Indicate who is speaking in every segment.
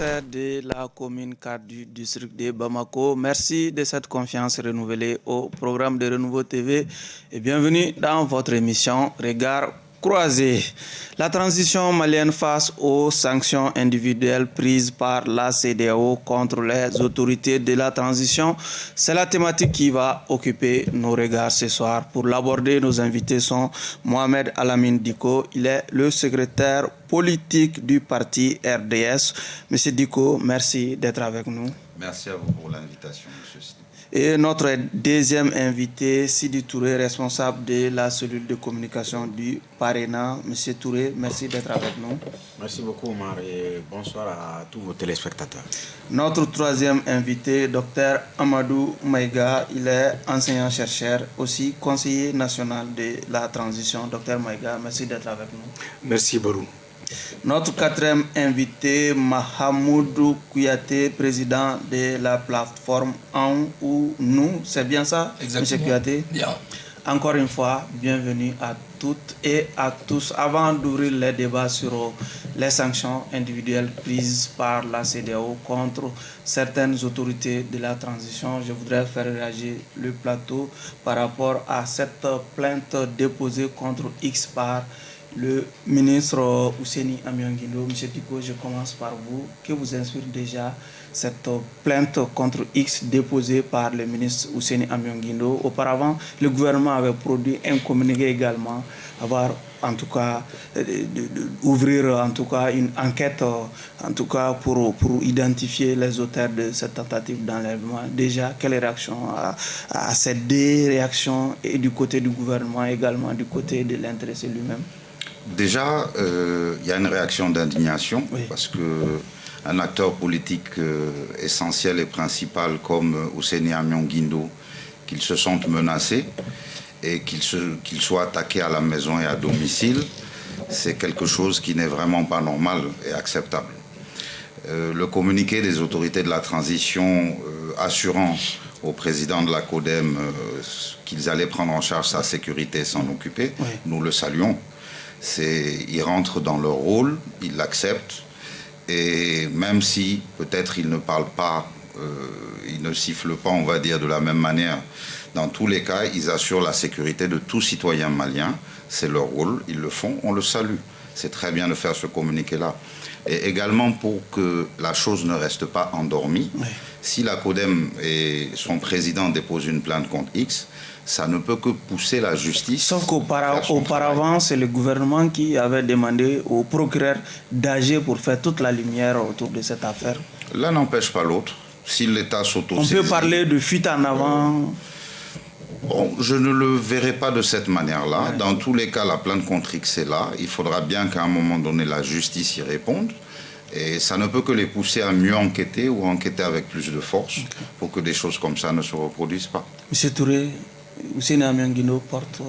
Speaker 1: secrétaire de la commune 4 du district de Bamako. Merci de cette confiance renouvelée au programme de Renouveau TV et bienvenue dans votre émission Regard croisé. La transition malienne face aux sanctions individuelles prises par la CEDEAO contre les autorités de la transition, c'est la thématique qui va occuper nos regards ce soir. Pour l'aborder, nos invités sont Mohamed Alamine Diko, il est le secrétaire politique du parti RDS. Monsieur Diko, merci d'être avec nous.
Speaker 2: Merci à vous pour l'invitation, monsieur Sidi.
Speaker 1: Et notre deuxième invité, Sidi Touré, responsable de la cellule de communication du Parena. Monsieur Touré, merci d'être avec nous.
Speaker 3: Merci beaucoup, Omar, et bonsoir à tous vos téléspectateurs.
Speaker 1: Notre troisième invité, Dr Amadou Maïga, il est enseignant-chercheur, aussi conseiller national de la transition. Dr Maïga, merci d'être avec nous.
Speaker 4: Merci, Barou.
Speaker 1: Notre quatrième invité, Mahamoudou Kouyaté, président de la plateforme En ou Nous. C'est bien ça,
Speaker 4: Exactement.
Speaker 1: M. Kouyaté?
Speaker 4: Bien.
Speaker 1: Encore une fois, bienvenue à toutes et à tous. Avant d'ouvrir les débats sur les sanctions individuelles prises par la CEDEAO contre certaines autorités de la transition, je voudrais faire réagir le plateau par rapport à cette plainte déposée contre X par le ministre Ousseini Amianguindo. Monsieur Diko, je commence par vous. Que vous inspire déjà cette plainte contre X déposée par le ministre Ousseini Amianguindo? Auparavant, le gouvernement avait produit un communiqué également, avoir en tout cas ouvrir en tout cas une enquête en tout cas pour identifier les auteurs de cette tentative d'enlèvement. Déjà, quelle réaction à ces deux réactions, et du côté du gouvernement également du côté de l'intéressé lui-même?
Speaker 2: Déjà, il y a une réaction d'indignation, oui, parce qu'un acteur politique essentiel et principal comme Ousseini Amianguindo, qu'il se sente menacé et qu'il soit attaqué à la maison et à domicile, c'est quelque chose qui n'est vraiment pas normal et acceptable. Le communiqué des autorités de la transition assurant au président de la CODEM qu'ils allaient prendre en charge sa sécurité et s'en occuper, oui, nous le saluons. Ils rentrent dans leur rôle, ils l'acceptent, et même si peut-être ils ne parlent pas, ils ne sifflent pas, on va dire, de la même manière, dans tous les cas, ils assurent la sécurité de tout citoyen malien, c'est leur rôle, ils le font, on le salue. C'est très bien de faire ce communiqué-là. Et également pour que la chose ne reste pas endormie, oui, si la CODEM et son président déposent une plainte contre X, ça ne peut que pousser la justice.
Speaker 1: Sauf qu'auparavant, c'est le gouvernement qui avait demandé au procureur d'agir pour faire toute la lumière autour de cette affaire.
Speaker 2: L'un n'empêche pas l'autre. Si l'État s'auto-saisit...
Speaker 1: On peut parler de fuite en avant.
Speaker 2: Bon, je ne le verrai pas de cette manière-là. Ouais. Dans tous les cas, la plainte contre X est là. Il faudra bien qu'à un moment donné, la justice y réponde. Et ça ne peut que les pousser à mieux enquêter ou enquêter avec plus de force, okay, pour que des choses comme ça ne se reproduisent pas.
Speaker 1: Monsieur Touré, Ousseini Amianguindo porte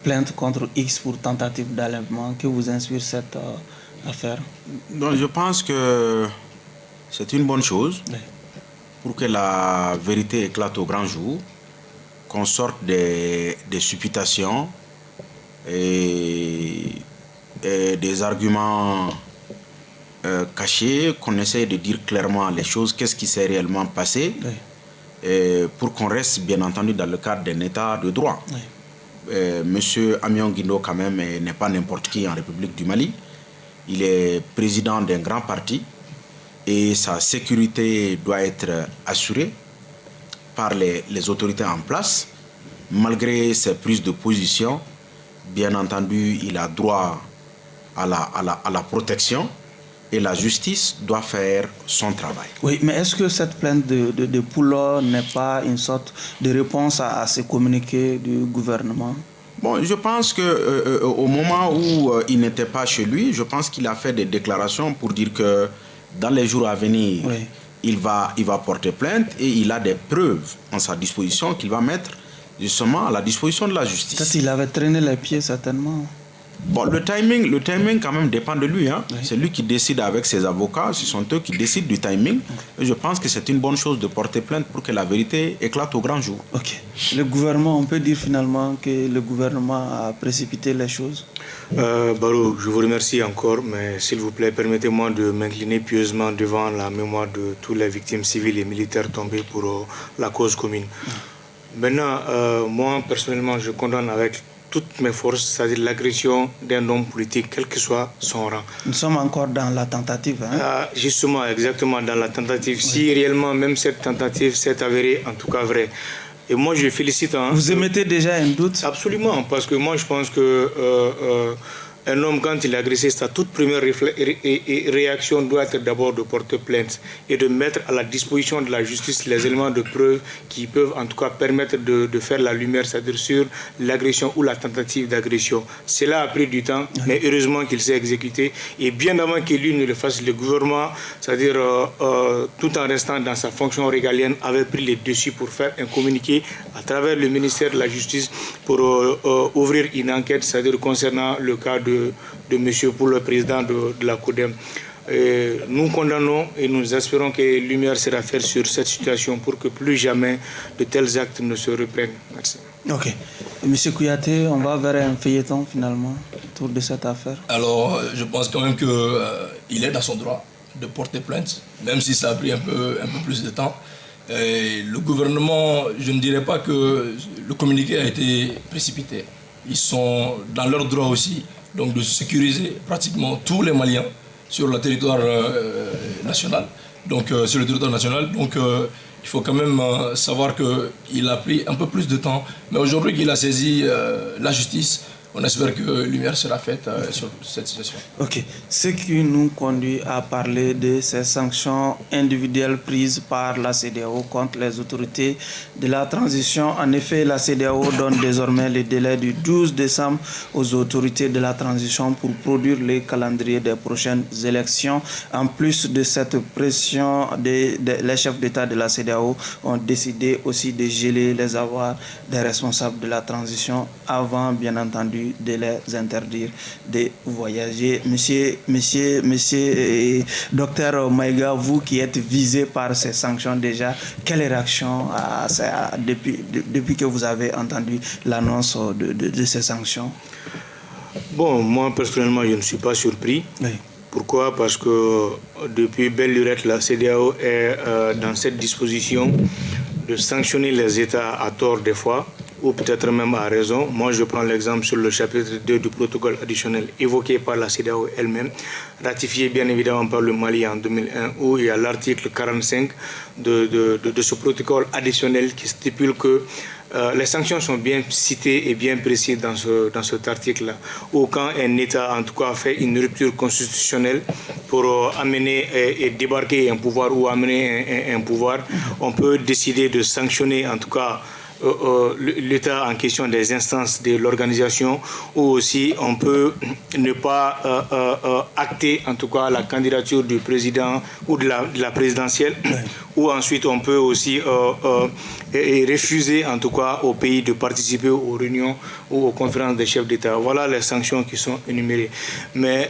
Speaker 1: plainte contre X pour tentative d'enlèvement. Que vous inspire cette affaire?
Speaker 3: Donc, je pense que c'est une bonne chose, oui, pour que la vérité éclate au grand jour, qu'on sorte des supputations et des arguments cachés, qu'on essaie de dire clairement les choses, qu'est-ce qui s'est réellement passé, oui, pour qu'on reste bien entendu dans le cadre d'un état de droit. Oui. Monsieur Amianguindo quand même n'est pas n'importe qui en République du Mali. Il est président d'un grand parti et sa sécurité doit être assurée par les autorités en place. Malgré ses prises de position, bien entendu, il a droit à la protection et la justice doit faire son travail.
Speaker 1: Oui, mais est-ce que cette plainte de Poulot n'est pas une sorte de réponse à ces communiqués du gouvernement?
Speaker 3: Bon, je pense qu'au moment où il n'était pas chez lui, je pense qu'il a fait des déclarations pour dire que dans les jours à venir, oui, il va porter plainte et il a des preuves en sa disposition qu'il va mettre justement à la disposition de la justice.
Speaker 1: Peut-être qu'il avait traîné les pieds certainement.
Speaker 3: Bon, le timing quand même dépend de lui. Hein.
Speaker 1: Oui.
Speaker 3: C'est lui qui décide avec ses avocats, ce sont eux qui décident du timing. Et je pense que c'est une bonne chose de porter plainte pour que la vérité éclate au grand jour.
Speaker 1: Ok. Le gouvernement, on peut dire finalement que le gouvernement a précipité les choses.
Speaker 4: Barou, je vous remercie encore, mais s'il vous plaît, permettez-moi de m'incliner pieusement devant la mémoire de toutes les victimes civiles et militaires tombées pour la cause commune. Maintenant, moi, personnellement, je condamne avec toutes mes forces, c'est-à-dire l'agression d'un homme politique, quel que soit son rang.
Speaker 1: Nous sommes encore dans la tentative. Hein?
Speaker 4: Justement, exactement, dans la tentative. Oui. Si réellement, même cette tentative s'est avérée, en tout cas vrai. Et moi, je félicite...
Speaker 1: Vous émettez déjà un doute?
Speaker 4: Absolument, parce que moi, je pense que... un homme, quand il est agressé, sa toute première réaction doit être d'abord de porter plainte et de mettre à la disposition de la justice les éléments de preuve qui peuvent en tout cas permettre de faire la lumière, c'est-à-dire sur l'agression ou la tentative d'agression. Cela a pris du temps, mais heureusement qu'il s'est exécuté. Et bien avant que lui ne le fasse, le gouvernement, c'est-à-dire tout en restant dans sa fonction régalienne, avait pris les dessus pour faire un communiqué à travers le ministère de la Justice pour ouvrir une enquête, c'est-à-dire concernant le cas de monsieur pour le président de la CODEM. Nous condamnons et nous espérons que lumière sera faite sur cette situation pour que plus jamais de tels actes ne se reprennent. Merci.
Speaker 1: Ok. Monsieur Kouyaté, on va vers un feuilleton finalement autour de cette affaire.
Speaker 5: Alors, je pense quand même qu'il est dans son droit de porter plainte, même si ça a pris un peu plus de temps. Et le gouvernement, je ne dirais pas que le communiqué a été précipité. Ils sont dans leur droit aussi, donc de sécuriser pratiquement tous les Maliens sur le territoire national. Donc, sur le territoire national. Donc, il faut quand même savoir qu'il a pris un peu plus de temps. Mais aujourd'hui qu'il a saisi la justice, on espère que lumière sera faite sur cette situation.
Speaker 1: Ok. Ce qui nous conduit à parler de ces sanctions individuelles prises par la CEDEAO contre les autorités de la transition. En effet, la CEDEAO donne désormais le délai du 12 décembre aux autorités de la transition pour produire les calendriers des prochaines élections. En plus de cette pression, les chefs d'État de la CEDEAO ont décidé aussi de geler les avoirs des responsables de la transition avant, bien entendu, de les interdire de voyager. Monsieur, docteur Maïga, vous qui êtes visé par ces sanctions déjà, quelle réaction depuis que vous avez entendu l'annonce de ces sanctions?
Speaker 4: Bon, moi personnellement, je ne suis pas surpris. Oui. Pourquoi? Parce que depuis belle lurette, la CEDEAO est dans cette disposition de sanctionner les États à tort des fois, ou peut-être même à raison. Moi, je prends l'exemple sur le chapitre 2 du protocole additionnel évoqué par la CEDEAO elle-même, ratifié bien évidemment par le Mali en 2001, où il y a l'article 45 de ce protocole additionnel qui stipule que les sanctions sont bien citées et bien précises dans cet article-là. Où quand un État, en tout cas, fait une rupture constitutionnelle pour amener et débarquer un pouvoir ou amener un pouvoir, on peut décider de sanctionner, en tout cas, l'État en question des instances de l'organisation, ou aussi on peut ne pas acter en tout cas la candidature du président ou de la présidentielle, ou ensuite on peut aussi refuser en tout cas au pays de participer aux réunions ou aux conférences des chefs d'État. Voilà les sanctions qui sont énumérées. Mais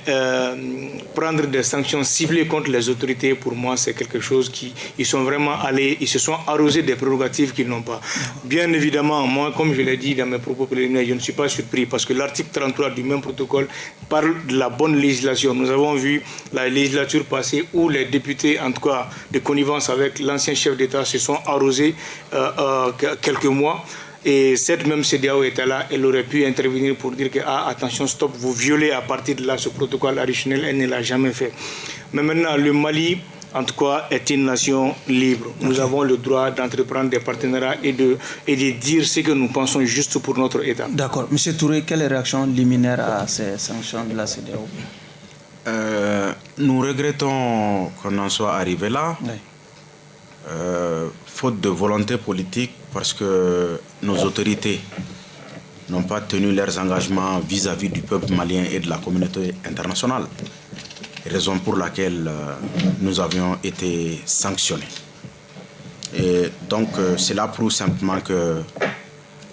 Speaker 4: prendre des sanctions ciblées contre les autorités, pour moi c'est quelque chose ils sont vraiment allés, ils se sont arrosés des prérogatives qu'ils n'ont pas. Bien évidemment, moi, comme je l'ai dit dans mes propos préliminaires, je ne suis pas surpris parce que l'article 33 du même protocole parle de la bonne législation. Nous avons vu la législature passée où les députés, en tout cas de connivence avec l'ancien chef d'État, se sont arrosés quelques mois. Et cette même CEDEAO était là, elle aurait pu intervenir pour dire que, attention, stop, vous violez à partir de là ce protocole additionnel, elle ne l'a jamais fait. Mais maintenant, le Mali, en tout cas, est une nation libre. Nous avons le droit d'entreprendre des partenariats et de dire ce que nous pensons juste pour notre État.
Speaker 1: D'accord. Monsieur Touré, quelle est la réaction liminaire à ces sanctions de la CEDEAO?
Speaker 3: Nous regrettons qu'on en soit arrivé là, oui. Faute de volonté politique, parce que nos autorités n'ont pas tenu leurs engagements vis-à-vis du peuple malien et de la communauté internationale. Raison pour laquelle nous avions été sanctionnés. Et donc cela prouve simplement que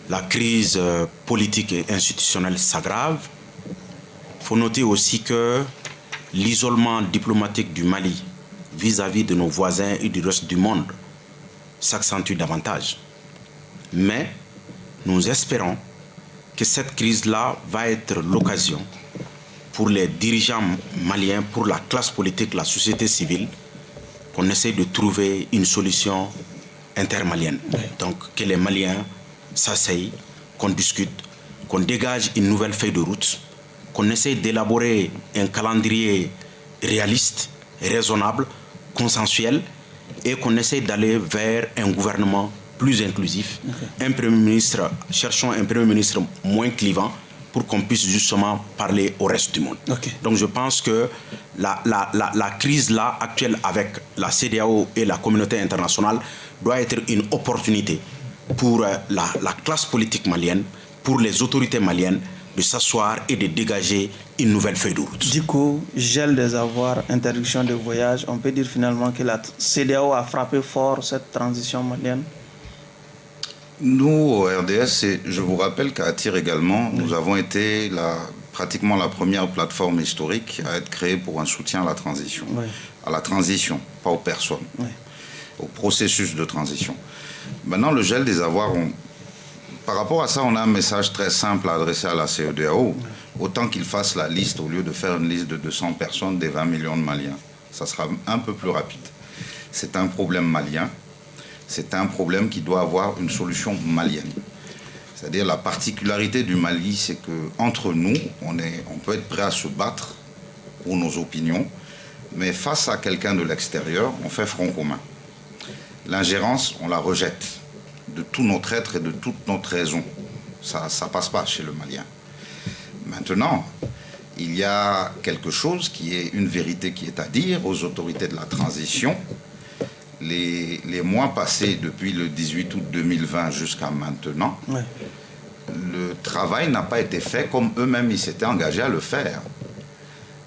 Speaker 3: la crise politique et institutionnelle s'aggrave faut noter aussi que l'isolement diplomatique du Mali vis-à-vis de nos voisins et du reste du monde s'accentue davantage. Mais nous espérons que cette crise-là va être l'occasion pour les dirigeants maliens, pour la classe politique, la société civile, qu'on essaie de trouver une solution intermalienne. Donc que les Maliens s'asseyent, qu'on discute, qu'on dégage une nouvelle feuille de route, qu'on essaie d'élaborer un calendrier réaliste, raisonnable, consensuel, et qu'on essaie d'aller vers un gouvernement plus inclusif. Un Premier ministre, cherchons un Premier ministre moins clivant pour qu'on puisse justement parler au reste du monde. Donc je pense que la crise là actuelle avec la CEDEAO et la communauté internationale doit être une opportunité pour la classe politique malienne, pour les autorités maliennes, de s'asseoir et de dégager une nouvelle feuille de route.
Speaker 1: Du coup, gel des avoirs, interdiction de voyage, on peut dire finalement que la CEDEAO a frappé fort cette transition malienne.
Speaker 2: Nous, au RDS, je vous rappelle qu'à Tyr également, nous avons été pratiquement la première plateforme historique à être créée pour un soutien à la transition. À la transition, pas aux personnes, au processus de transition. Maintenant, le gel des avoirs, par rapport à ça, on a un message très simple à adresser à la CEDEAO. Autant qu'ils fassent la liste, au lieu de faire une liste de 200 personnes, des 20 millions de Maliens. Ça sera un peu plus rapide. C'est un problème malien. C'est un problème qui doit avoir une solution malienne. C'est-à-dire la particularité du Mali, c'est qu'entre nous, on peut être prêt à se battre pour nos opinions, mais face à quelqu'un de l'extérieur, on fait front commun. L'ingérence, on la rejette de tout notre être et de toute notre raison. Ça ne passe pas chez le Malien. Maintenant, il y a quelque chose qui est une vérité qui est à dire aux autorités de la transition. Les mois passés depuis le 18 août 2020 jusqu'à maintenant, le travail n'a pas été fait comme eux-mêmes ils s'étaient engagés à le faire.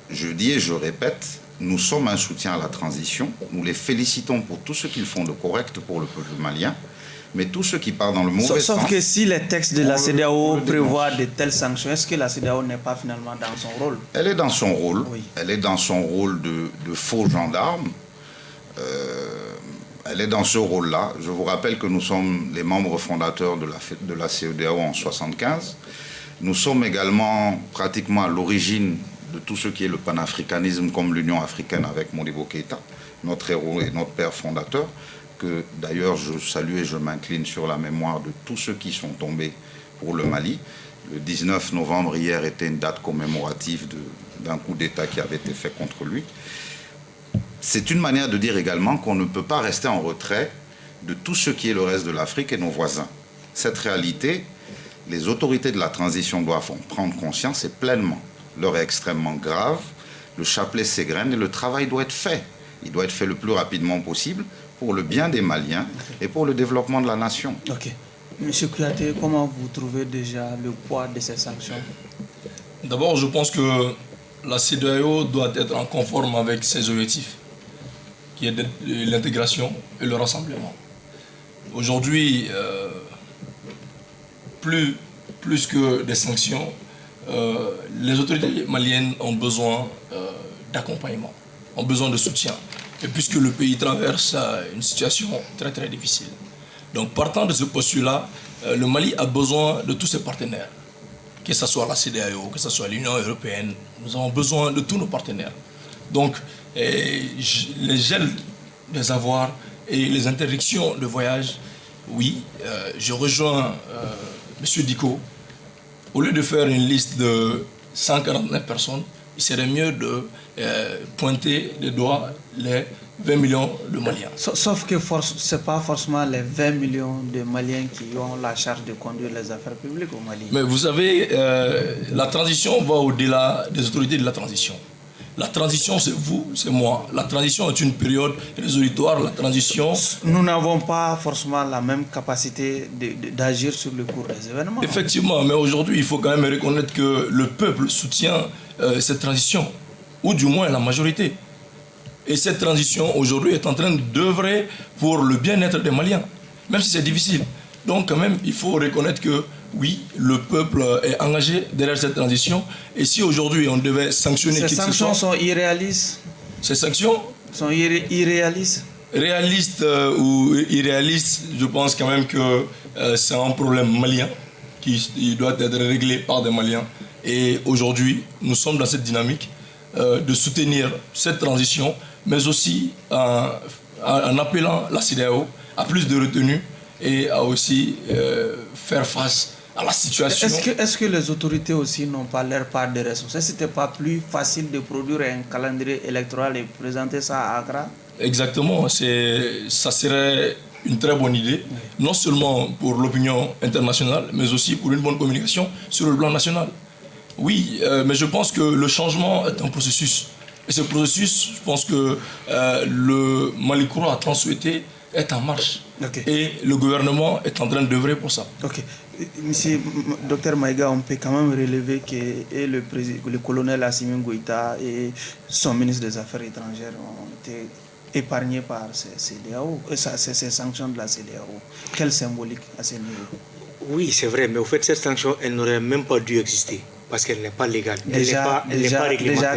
Speaker 2: Je dis et je répète, nous sommes un soutien à la transition. Nous les félicitons pour tout ce qu'ils font de correct pour le peuple malien. Mais tout ce qui part dans le mauvais sens...
Speaker 1: Sauf que si les textes de la CEDEAO prévoient de telles sanctions, est-ce que la CEDEAO n'est pas finalement dans son rôle?
Speaker 2: Elle est dans son rôle. Oui. Elle est dans son rôle de faux gendarme. Elle est dans ce rôle-là. Je vous rappelle que nous sommes les membres fondateurs de la CEDEAO en 1975. Nous sommes également pratiquement à l'origine de tout ce qui est le panafricanisme comme l'Union africaine avec Modibo Keïta, notre héros et notre père fondateur, que d'ailleurs je salue et je m'incline sur la mémoire de tous ceux qui sont tombés pour le Mali. Le 19 novembre hier était une date commémorative d'un coup d'État qui avait été fait contre lui. C'est une manière de dire également qu'on ne peut pas rester en retrait de tout ce qui est le reste de l'Afrique et nos voisins. Cette réalité, les autorités de la transition doivent en prendre conscience et pleinement. L'heure est extrêmement grave, le chapelet s'égrène et le travail doit être fait. Il doit être fait le plus rapidement possible pour le bien des Maliens et pour le développement de la nation.
Speaker 1: Monsieur Kouyaté, comment vous trouvez déjà le poids de ces sanctions?
Speaker 5: D'abord, je pense que la CEDEAO doit être en conforme avec ses objectifs, qui est l'intégration et le rassemblement. Aujourd'hui, plus que des sanctions, les autorités maliennes ont besoin d'accompagnement, ont besoin de soutien. Et puisque le pays traverse une situation très très difficile. Donc partant de ce postulat, le Mali a besoin de tous ses partenaires, que ce soit la CEDEAO, que ce soit l'Union européenne. Nous avons besoin de tous nos partenaires. Donc les gels des avoirs et les interdictions de voyage, oui, je rejoins M. Diko. Au lieu de faire une liste de 149 personnes, il serait mieux de pointer des doigts les 20 millions de Maliens.
Speaker 1: Sauf que ce n'est pas forcément les 20 millions de Maliens qui ont la charge de conduire les affaires publiques au Mali.
Speaker 5: Mais vous savez, la transition va au-delà des autorités de la transition. La transition, c'est vous, c'est moi. La transition est une période résolutoire. La transition...
Speaker 1: Nous n'avons pas forcément la même capacité d'agir sur le cours des événements.
Speaker 5: Effectivement, mais aujourd'hui, il faut quand même reconnaître que le peuple soutient cette transition, ou du moins la majorité. Et cette transition, aujourd'hui, est en train d'œuvrer pour le bien-être des Maliens, même si c'est difficile. Donc, quand même, il faut reconnaître que oui, le peuple est engagé derrière cette transition. Et si aujourd'hui on devait sanctionner
Speaker 1: ces
Speaker 5: qui que ce
Speaker 1: sanctions
Speaker 5: soit,
Speaker 1: sont irréalistes.
Speaker 5: ces sanctions
Speaker 1: Sont irréalistes.
Speaker 5: réalistes ou irréalistes, je pense quand même que c'est un problème malien qui doit être réglé par des Maliens. Et aujourd'hui, nous sommes dans cette dynamique de soutenir cette transition, mais aussi en appelant la CEDEAO à plus de retenue et à aussi faire face à la situation.
Speaker 1: Est-ce que les autorités aussi n'ont pas leur part de responsabilité? C'était pas plus facile de produire un calendrier électoral et présenter ça à Accra?
Speaker 5: Exactement, ça serait une très bonne idée, non seulement pour l'opinion internationale, mais aussi pour une bonne communication sur le plan national. Oui, mais je pense que le changement est un processus. Et ce processus, je pense que le Malikura a tant souhaité, est en marche.
Speaker 1: Okay.
Speaker 5: Et le gouvernement est en train d'œuvrer pour ça.
Speaker 1: Ok. Monsieur Dr Maïga, on peut quand même relever que le colonel Assimi Goïta et son ministre des Affaires étrangères ont été épargnés par ces sanctions de la CEDEAO. Quelle symbolique à ce niveau?
Speaker 4: Oui, c'est vrai, mais au fait, cette sanction, elle n'aurait même pas dû exister parce qu'elle n'est pas légale.
Speaker 1: Déjà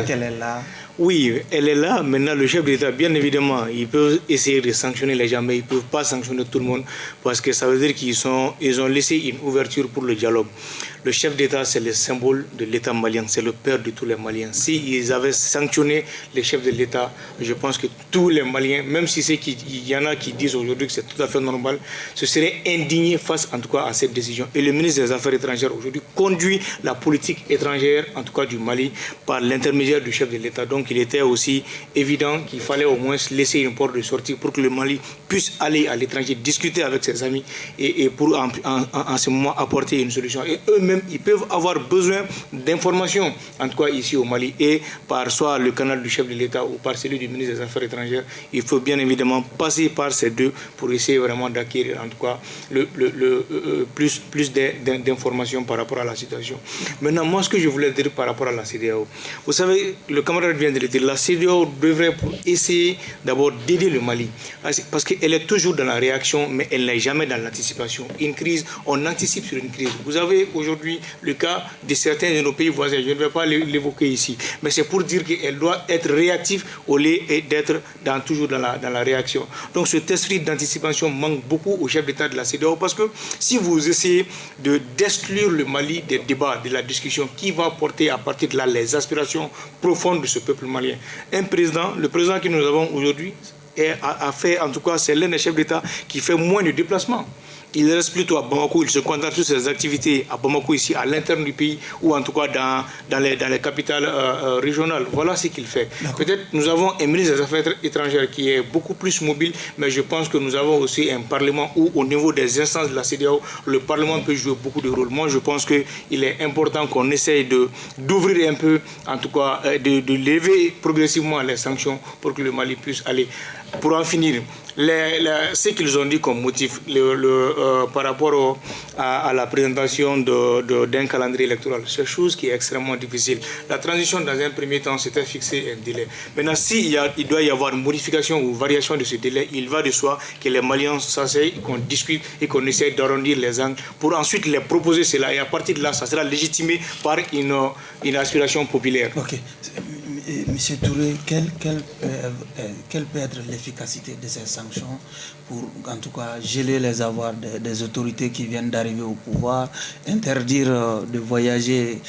Speaker 1: qu'elle est là.
Speaker 4: Oui, elle est là. Maintenant, le chef d'État, bien évidemment, ils peuvent essayer de sanctionner les gens, mais ils ne peuvent pas sanctionner tout le monde parce que ça veut dire qu'ils ont laissé une ouverture pour le dialogue. Le chef d'État, c'est le symbole de l'État malien, c'est le père de tous les Maliens. S'ils avaient sanctionné les chefs de l'État, je pense que tous les Maliens, même si il y en a qui disent aujourd'hui que c'est tout à fait normal, se seraient indignés face en tout cas à cette décision. Et le ministre des Affaires étrangères aujourd'hui conduit la politique étrangère, en tout cas du Mali, par l'intermédiaire du chef de l'État. Donc il était aussi évident qu'il fallait au moins laisser une porte de sortie pour que le Mali puisse aller à l'étranger, discuter avec ses amis et pour en ce moment apporter une solution. Et eux-mêmes, ils peuvent avoir besoin d'informations, en tout cas ici au Mali, et par soit le canal du chef de l'État ou par celui du ministre des Affaires étrangères. Il faut bien évidemment passer par ces deux pour essayer vraiment d'acquérir en tout cas plus d'informations par rapport à la situation. Maintenant, moi, ce que je voulais dire par rapport à la CEDEAO, vous savez, le camarade vient de le dire, la CEDEAO devrait essayer d'abord d'aider le Mali, parce qu'elle est toujours dans la réaction, mais elle n'est jamais dans l'anticipation. Une crise, on anticipe sur une crise. Vous avez aujourd'hui le cas de certains de nos pays voisins, je ne vais pas l'évoquer ici, mais c'est pour dire qu'elle doit être réactive au lieu d'être toujours dans la réaction. Donc cet esprit d'anticipation manque beaucoup au chef d'État de la CEDEAO, parce que si vous essayez d'exclure le Mali des débats, de la discussion, qui va porter à partir de là les aspirations profondes de ce peuple malien. Le président que nous avons aujourd'hui a fait, en tout cas, c'est l'un des chefs d'État qui fait moins de déplacements. Il reste plutôt à Bamako, il se concentre sur ses activités à Bamako, ici, à l'interne du pays, ou en tout cas dans les capitales régionales. Voilà ce qu'il fait. Peut-être nous avons un ministre des Affaires étrangères qui est beaucoup plus mobile, mais je pense que nous avons aussi un Parlement où, au niveau des instances de la CEDEAO, le Parlement peut jouer beaucoup de rôles. Moi, je pense qu'il est important qu'on essaye d'ouvrir un peu, en tout cas, de lever progressivement les sanctions pour que le Mali puisse aller. Pour en finir, ce qu'ils ont dit comme motif par rapport à la présentation d'un calendrier électoral, c'est une chose qui est extrêmement difficile. La transition, dans un premier temps, c'était fixé un délai. Maintenant, il doit y avoir une modification ou variation de ce délai, il va de soi que les Maliens s'asseyent, qu'on discute et qu'on essaie d'arrondir les angles pour ensuite les proposer cela. Et à partir de là, ça sera légitimé par une aspiration populaire.
Speaker 1: Ok. Monsieur Touré, quelle peut être l'efficacité de ces sanctions pour, en tout cas, geler les avoirs des autorités qui viennent d'arriver au pouvoir, interdire de voyager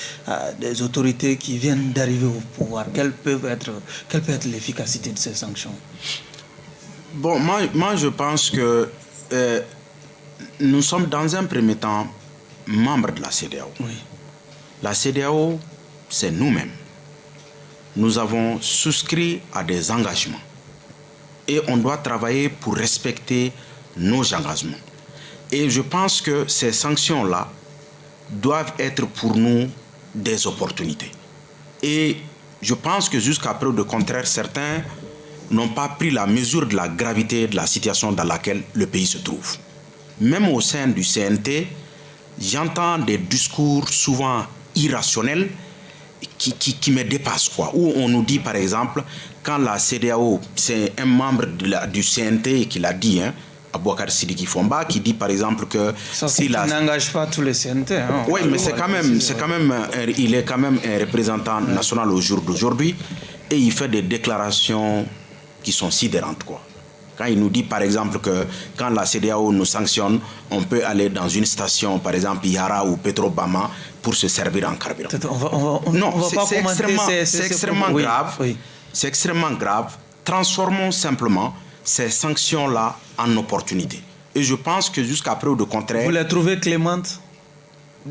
Speaker 1: des autorités qui viennent d'arriver au pouvoir? Quelle peut être l'efficacité de ces sanctions?
Speaker 3: Bon, moi je pense que nous sommes dans un premier temps membres de la CEDEAO.
Speaker 1: Oui.
Speaker 3: La CEDEAO, c'est nous-mêmes. Nous avons souscrit à des engagements et on doit travailler pour respecter nos engagements. Et je pense que ces sanctions-là doivent être pour nous des opportunités. Et je pense que jusqu'à preuve de contraire, certains n'ont pas pris la mesure de la gravité de la situation dans laquelle le pays se trouve. Même au sein du CNT, j'entends des discours souvent irrationnels qui me dépassent, quoi. Où on nous dit, par exemple, quand la CEDEAO, c'est un membre du CNT qui l'a dit, Aboubacar Sidiki Fomba, qui dit par exemple que
Speaker 1: si la... n'engage pas tous les CNT. Hein,
Speaker 3: oui, mais il est quand même un représentant national au jour d'aujourd'hui et il fait des déclarations qui sont sidérantes, quoi. Quand il nous dit par exemple que quand la CEDEAO nous sanctionne, on peut aller dans une station, par exemple Yara ou Petrobama, pour se servir en carburant. C'est extrêmement grave. Oui. C'est extrêmement grave. Transformons simplement ces sanctions-là en opportunités. Et je pense que jusqu'à preuve de contraire...
Speaker 1: Vous les trouvez clémentes?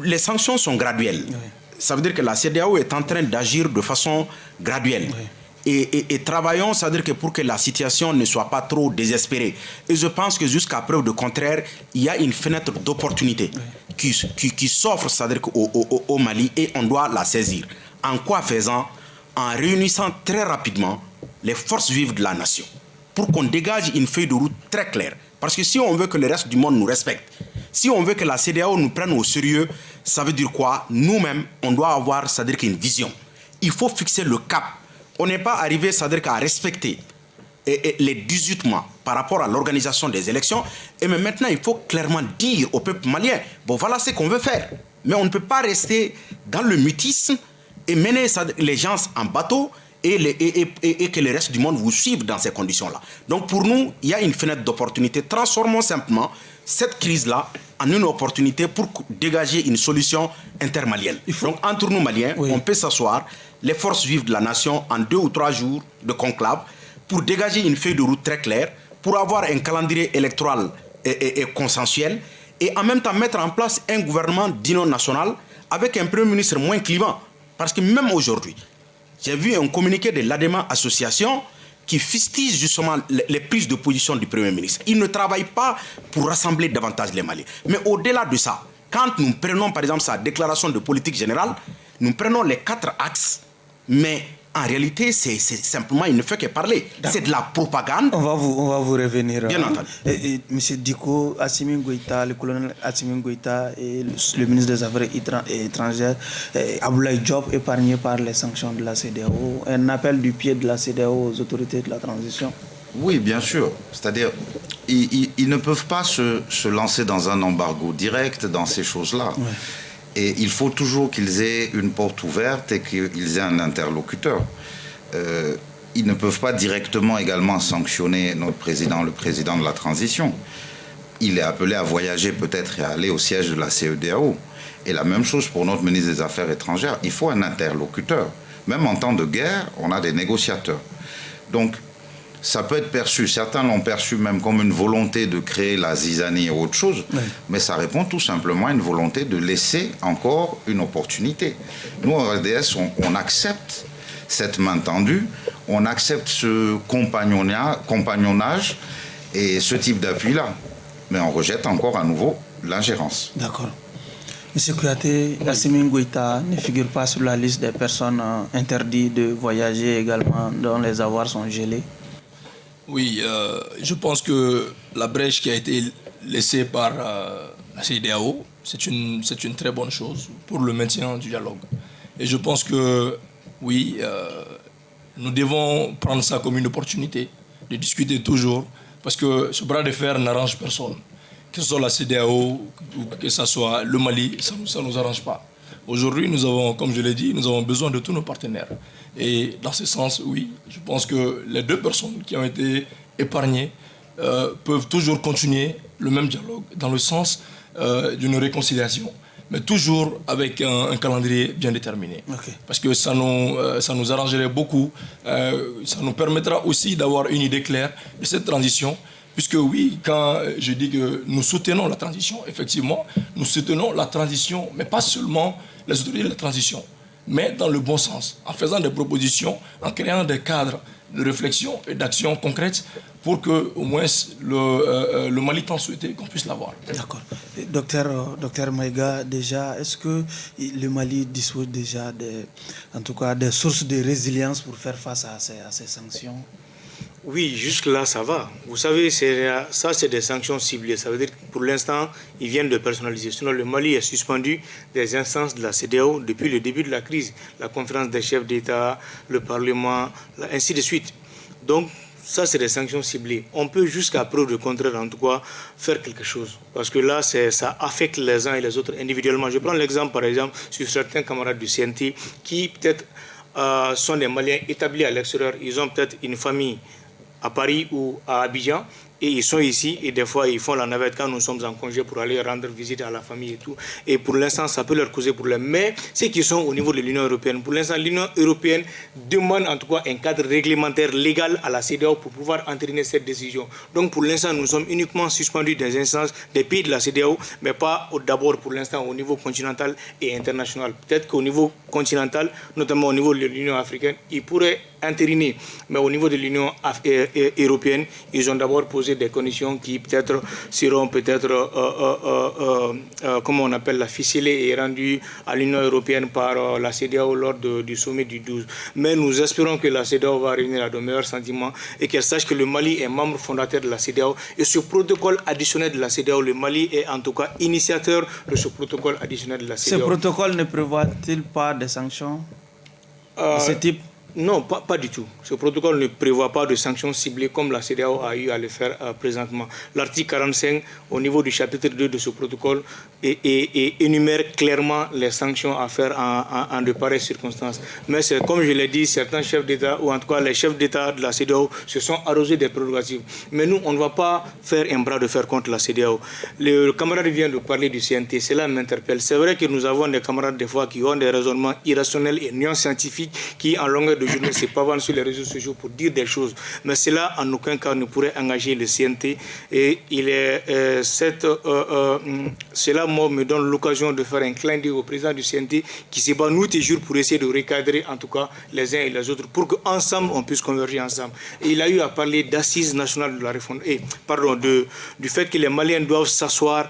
Speaker 3: Les sanctions sont graduelles. Oui. Ça veut dire que la CEDEAO est en train d'agir de façon graduelle. Oui. Et travaillons, c'est-à-dire que pour que la situation ne soit pas trop désespérée. Et je pense que jusqu'à preuve de contraire, il y a une fenêtre d'opportunité qui s'offre, c'est-à-dire au Mali, et on doit la saisir. En quoi faisant? En réunissant très rapidement les forces vives de la nation pour qu'on dégage une feuille de route très claire. Parce que si on veut que le reste du monde nous respecte, si on veut que la CEDEAO nous prenne au sérieux, ça veut dire quoi? Nous-mêmes, on doit avoir, c'est-à-dire qu'une vision. Il faut fixer le cap. On n'est pas arrivé, c'est-à-dire qu'à respecter les 18 mois par rapport à l'organisation des élections. Et mais maintenant, il faut clairement dire au peuple malien, bon, voilà ce qu'on veut faire. Mais on ne peut pas rester dans le mutisme et mener les gens en bateau et que le reste du monde vous suive dans ces conditions-là. Donc pour nous, il y a une fenêtre d'opportunité. Transformons simplement cette crise-là en une opportunité pour dégager une solution intermalienne. Donc entre nous Maliens, on peut s'asseoir, les forces vives de la nation, en 2 ou 3 jours de conclave, pour dégager une feuille de route très claire, pour avoir un calendrier électoral et consensuel, et en même temps mettre en place un gouvernement d'union nationale avec un premier ministre moins clivant. Parce que même aujourd'hui, j'ai vu un communiqué de l'ADEMA Association qui fustige justement les prises de position du Premier ministre. Il ne travaille pas pour rassembler davantage les Maliens. Mais au-delà de ça, quand nous prenons par exemple sa déclaration de politique générale, nous prenons les 4 axes, mais en réalité, c'est simplement, il ne fait que parler. C'est de la propagande.
Speaker 1: On va vous revenir.
Speaker 3: Bien entendu.
Speaker 1: Monsieur Diko, Assimi Goïta, le colonel Assimi Goïta et le ministre des Affaires étrangères, Abdoulaye Diop, épargné par les sanctions de la CEDEAO. Un appel du pied de la CEDEAO aux autorités de la transition.
Speaker 2: Oui, bien sûr. C'est-à-dire, ils ne peuvent pas se lancer dans un embargo direct dans ces choses-là. Ouais. Et il faut toujours qu'ils aient une porte ouverte et qu'ils aient un interlocuteur. Ils ne peuvent pas directement également sanctionner notre président, le président de la transition. Il est appelé à voyager peut-être et à aller au siège de la CEDEAO. Et la même chose pour notre ministre des Affaires étrangères. Il faut un interlocuteur. Même en temps de guerre, on a des négociateurs. Donc, ça peut être perçu, certains l'ont perçu même comme une volonté de créer la zizanie et autre chose, oui. Mais ça répond tout simplement à une volonté de laisser encore une opportunité. Nous, en RDS, on accepte cette main tendue, on accepte ce compagnonnage et ce type d'appui-là, mais on rejette encore à nouveau l'ingérence.
Speaker 1: D'accord. Monsieur Kouyaté, Assimi Goïta ne figure pas sur la liste des personnes interdites de voyager également, dont les avoirs sont gelés?
Speaker 5: Oui, je pense que la brèche qui a été laissée par la CEDEAO, c'est une très bonne chose pour le maintien du dialogue. Et je pense que, oui, nous devons prendre ça comme une opportunité de discuter toujours, parce que ce bras de fer n'arrange personne. Que ce soit la CEDEAO ou que ce soit le Mali, ça ne nous arrange pas. Aujourd'hui, nous avons, comme je l'ai dit, nous avons besoin de tous nos partenaires. Et dans ce sens, oui, je pense que les 2 personnes qui ont été épargnées peuvent toujours continuer le même dialogue dans le sens d'une réconciliation, mais toujours avec un calendrier bien déterminé. Okay. Parce que ça nous arrangerait beaucoup, ça nous permettra aussi d'avoir une idée claire de cette transition. Puisque oui, quand je dis que nous soutenons la transition, effectivement, nous soutenons la transition, mais pas seulement les autorités de la transition, mais dans le bon sens, en faisant des propositions, en créant des cadres de réflexion et d'action concrètes pour que, au moins, le Mali tant souhaité, qu'on puisse l'avoir.
Speaker 1: D'accord. Docteur Maïga, déjà, est-ce que le Mali dispose déjà en tout cas, des sources de résilience pour faire face à ces sanctions?
Speaker 4: Oui, jusque-là, ça va. Vous savez, ça, c'est des sanctions ciblées. Ça veut dire que pour l'instant, ils viennent de personnaliser. Sinon, le Mali est suspendu des instances de la CEDEAO depuis le début de la crise. La conférence des chefs d'État, le Parlement, ainsi de suite. Donc, ça c'est des sanctions ciblées. On peut jusqu'à preuve de contraire, en tout cas, faire quelque chose. Parce que là, ça affecte les uns et les autres individuellement. Je prends l'exemple, par exemple, sur certains camarades du CNT qui peut-être sont des Maliens établis à l'extérieur. Ils ont peut-être une famille à Paris ou à Abidjan. Et ils sont ici et des fois ils font la navette quand nous sommes en congé pour aller rendre visite à la famille et tout. Et pour l'instant, ça peut leur causer problème. Mais ceux qui sont au niveau de l'Union européenne, pour l'instant, l'Union européenne demande en tout cas un cadre réglementaire légal à la CEDEAO pour pouvoir entériner cette décision. Donc pour l'instant, nous sommes uniquement suspendus des instances des pays de la CEDEAO, mais pas d'abord pour l'instant au niveau continental et international. Peut-être qu'au niveau continental, notamment au niveau de l'Union africaine, ils pourraient entériner. Mais au niveau de l'Union européenne, ils ont d'abord posé des conditions qui peut-être seront comment on appelle la ficelée et rendue à l'Union européenne par la CEDEAO lors du sommet du 12. Mais nous espérons que la CEDEAO va revenir à de meilleurs sentiments et qu'elle sache que le Mali est membre fondateur de la CEDEAO. Et ce protocole additionnel de la CEDEAO, le Mali est en tout cas initiateur de ce protocole additionnel de la CEDEAO.
Speaker 1: Ce protocole ne prévoit-il pas des sanctions de ce type?
Speaker 4: Non, pas du tout. Ce protocole ne prévoit pas de sanctions ciblées comme la CEDEAO a eu à le faire présentement. L'article 45, au niveau du chapitre 2 de ce protocole, énumère clairement les sanctions à faire en de pareilles circonstances. Mais c'est comme je l'ai dit, certains chefs d'État, ou en tout cas les chefs d'État de la CEDEAO, se sont arrosés des prérogatives. Mais nous, on ne va pas faire un bras de fer contre la CEDEAO. Le camarade vient de parler du CNT, cela m'interpelle. C'est vrai que nous avons des camarades des fois qui ont des raisonnements irrationnels et non scientifiques qui, en longueur de journée, se pavanent sur les réseaux sociaux pour dire des choses. Mais cela, en aucun cas, ne pourrait engager le CNT. Et cela me donne l'occasion de faire un clin d'œil au président du CNT qui se bat nuit et jour pour essayer de recadrer, en tout cas, les uns et les autres, pour qu'ensemble, on puisse converger ensemble. Et il a eu à parler d'assises nationales de la réforme, du fait que les Maliens doivent s'asseoir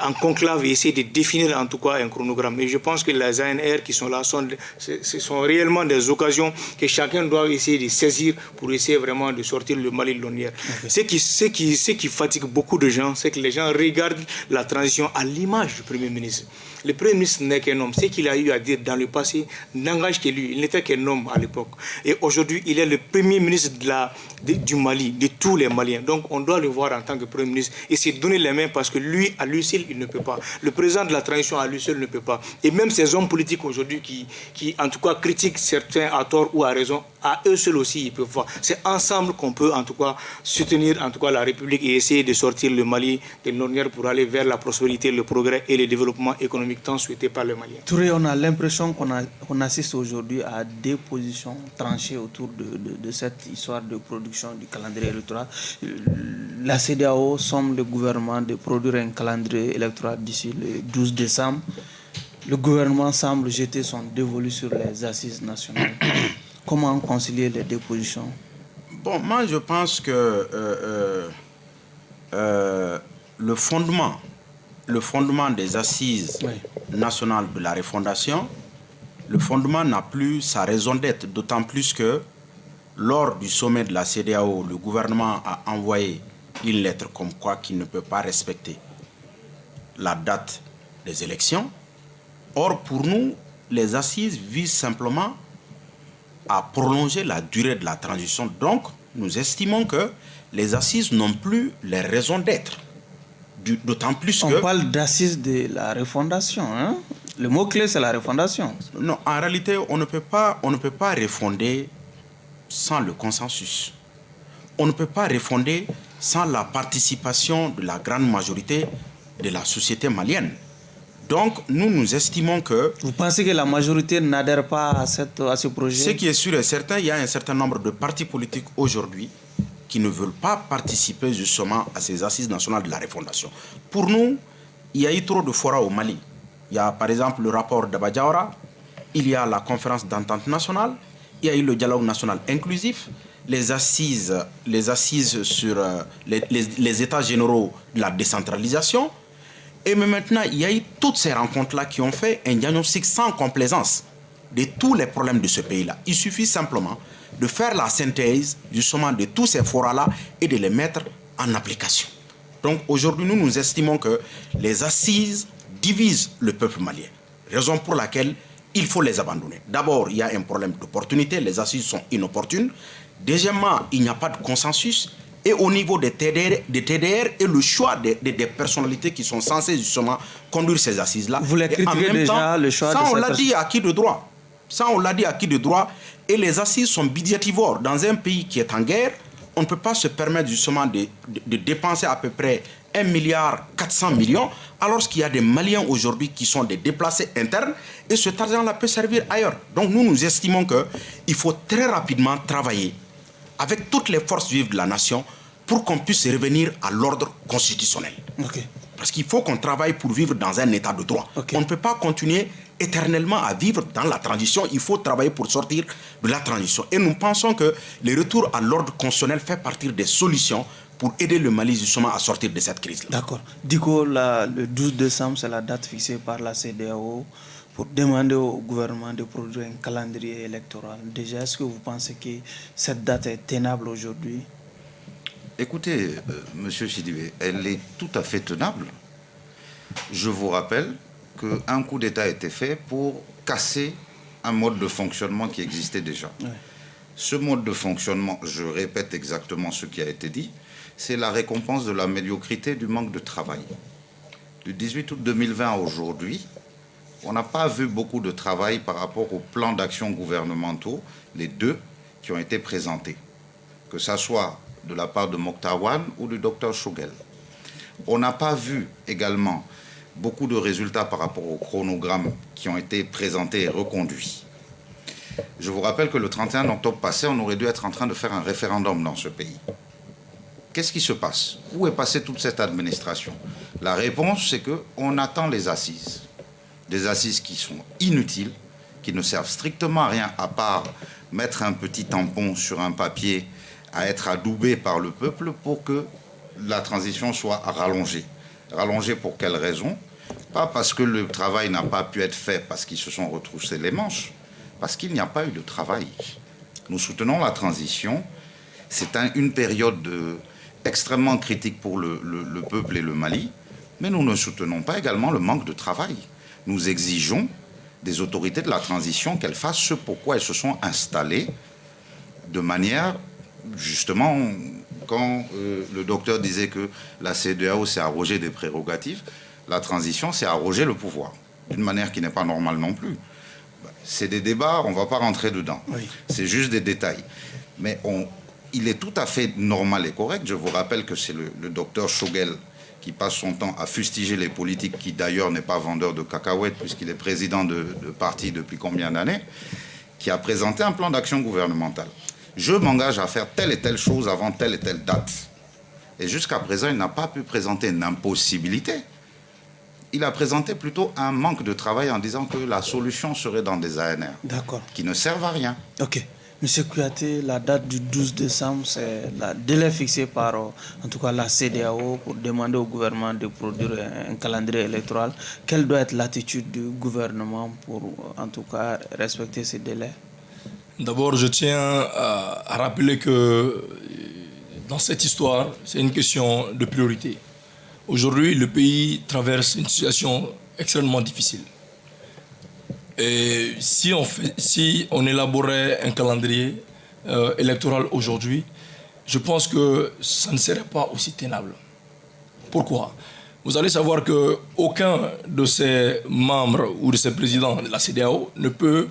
Speaker 4: en conclave et essayer de définir en tout cas un chronogramme. Et je pense que les ANR qui sont là, ce sont réellement des occasions que chacun doit essayer de saisir pour essayer vraiment de sortir le Mali de l'ornière. Okay. Ce qui fatigue beaucoup de gens, c'est que les gens regardent la transition à l'image du Premier ministre. Le Premier ministre n'est qu'un homme. Ce qu'il a eu à dire dans le passé n'engage que lui. Il n'était qu'un homme à l'époque. Et aujourd'hui, il est le Premier ministre du Mali, de tous les Maliens. Donc on doit le voir en tant que Premier ministre et se donner les mains parce que lui, à lui seul, il ne peut pas. Le président de la transition, à lui seul, ne peut pas. Et même ces hommes politiques aujourd'hui qui en tout cas, critiquent certains à tort ou à raison, à eux seuls aussi, ils peuvent voir. C'est ensemble qu'on peut en tout cas soutenir en tout cas la République et essayer de sortir le Mali de l'ornière pour aller vers la prospérité, le progrès et le développement économique tant souhaité par les Maliens.
Speaker 1: Touré, on a l'impression qu'on assiste aujourd'hui à des positions tranchées autour de cette histoire de production du calendrier électoral. La CEDEAO somme le gouvernement de produire un calendrier électoral d'ici le 12 décembre. Le gouvernement semble jeter son dévolu sur les assises nationales. Comment concilier les deux positions?
Speaker 3: Bon, moi je pense que le fondement des assises nationales de la refondation, le fondement n'a plus sa raison d'être, d'autant plus que lors du sommet de la CEDEAO, le gouvernement a envoyé une lettre comme quoi qu'il ne peut pas respecter la date des élections. Or, pour nous, les assises visent simplement à prolonger la durée de la transition. Donc, nous estimons que les assises n'ont plus les raisons d'être. D'autant plus que...
Speaker 1: On parle d'assises de la refondation, hein? Le mot-clé, c'est la refondation.
Speaker 3: Non, en réalité, on ne peut pas refonder sans le consensus. On ne peut pas refonder sans la participation de la grande majorité de la société malienne. Donc, nous estimons que...
Speaker 1: Vous pensez que la majorité n'adhère pas à ce projet?
Speaker 3: Ce qui est sûr et certain, il y a un certain nombre de partis politiques aujourd'hui qui ne veulent pas participer justement à ces assises nationales de la refondation. Pour nous, il y a eu trop de fora au Mali. Il y a par exemple le rapport d'Abadjaoura, il y a la conférence d'entente nationale, il y a eu le dialogue national inclusif, les assises sur les états généraux de la décentralisation. Et maintenant, il y a eu toutes ces rencontres-là qui ont fait un diagnostic sans complaisance de tous les problèmes de ce pays-là. Il suffit simplement de faire la synthèse justement de tous ces forats-là et de les mettre en application. Donc aujourd'hui, nous estimons que les assises divisent le peuple malien. Raison pour laquelle il faut les abandonner. D'abord, il y a un problème d'opportunité, les assises sont inopportunes. Deuxièmement, il n'y a pas de consensus. Et au niveau des TDR et le choix des personnalités qui sont censées justement conduire ces assises-là.
Speaker 1: Vous les critiquez déjà, le choix de ces
Speaker 3: personnes. Ça, on l'a dit à qui de droit. Ça, on l'a dit à qui de droit. Et les assises sont budgétivores. Dans un pays qui est en guerre, on ne peut pas se permettre justement de dépenser à peu près 1,4 milliard, alors qu'il y a des Maliens aujourd'hui qui sont des déplacés internes, et cet argent-là peut servir ailleurs. Donc nous estimons qu'il faut très rapidement travailler avec toutes les forces vives de la nation pour qu'on puisse revenir à l'ordre constitutionnel.
Speaker 1: Okay.
Speaker 3: Parce qu'il faut qu'on travaille pour vivre dans un état de droit.
Speaker 1: Okay.
Speaker 3: On ne peut pas continuer éternellement à vivre dans la transition. Il faut travailler pour sortir de la transition. Et nous pensons que le retour à l'ordre constitutionnel fait partie des solutions pour aider le Mali justement à sortir de cette crise-là.
Speaker 1: D'accord. Du coup, le 12 décembre, c'est la date fixée par la CEDEAO pour demander au gouvernement de produire un calendrier électoral. Déjà, est-ce que vous pensez que cette date est tenable aujourd'hui?
Speaker 2: Écoutez, Monsieur Sidibé, elle est tout à fait tenable. Je vous rappelle qu'un coup d'État a été fait pour casser un mode de fonctionnement qui existait déjà. Oui. Ce mode de fonctionnement, je répète exactement ce qui a été dit, c'est la récompense de la médiocrité, du manque de travail. Du 18 août 2020 à aujourd'hui, on n'a pas vu beaucoup de travail par rapport aux plans d'action gouvernementaux, les deux qui ont été présentés, que ça soit de la part de Mokhtar Wane ou du docteur Choguel. On n'a pas vu également beaucoup de résultats par rapport aux chronogrammes qui ont été présentés et reconduits. Je vous rappelle que le 31 octobre passé, on aurait dû être en train de faire un référendum dans ce pays. Qu'est-ce qui se passe? Où est passée toute cette administration? La réponse, c'est qu'on attend les assises. Des assises qui sont inutiles, qui ne servent strictement à rien à part mettre un petit tampon sur un papier à être adoubé par le peuple pour que la transition soit rallongée. Rallongée pour quelle raison? Pas parce que le travail n'a pas pu être fait parce qu'ils se sont retroussés les manches, parce qu'il n'y a pas eu de travail. Nous soutenons la transition. C'est une période extrêmement critique pour le peuple et le Mali, mais nous ne soutenons pas également le manque de travail. Nous exigeons des autorités de la transition qu'elles fassent ce pourquoi elles se sont installées de manière, justement, quand le docteur disait que la CEDEAO s'est arrogée des prérogatives, la transition s'est arrogée le pouvoir, d'une manière qui n'est pas normale non plus. C'est des débats, on ne va pas rentrer dedans. Oui. C'est juste des détails. Mais il est tout à fait normal et correct. Je vous rappelle que c'est le docteur Choguel qui passe son temps à fustiger les politiques, qui d'ailleurs n'est pas vendeur de cacahuètes, puisqu'il est président de parti depuis combien d'années, qui a présenté un plan d'action gouvernemental. Je m'engage à faire telle et telle chose avant telle et telle date. Et jusqu'à présent, il n'a pas pu présenter une impossibilité. Il a présenté plutôt un manque de travail en disant que la solution serait dans des ANR.
Speaker 1: D'accord.
Speaker 2: Qui ne servent à rien.
Speaker 1: Ok. Monsieur Kouyaté, la date du 12 décembre, c'est le délai fixé par, en tout cas, la CEDEAO pour demander au gouvernement de produire un calendrier électoral. Quelle doit être l'attitude du gouvernement pour, en tout cas, respecter ces délais?
Speaker 5: D'abord, je tiens à rappeler que dans cette histoire, c'est une question de priorité. Aujourd'hui, le pays traverse une situation extrêmement difficile. Et si on élaborait un calendrier électoral aujourd'hui, je pense que ça ne serait pas aussi tenable. Pourquoi? Vous allez savoir qu'aucun de ces membres ou de ces présidents de la CEDEAO ne peut,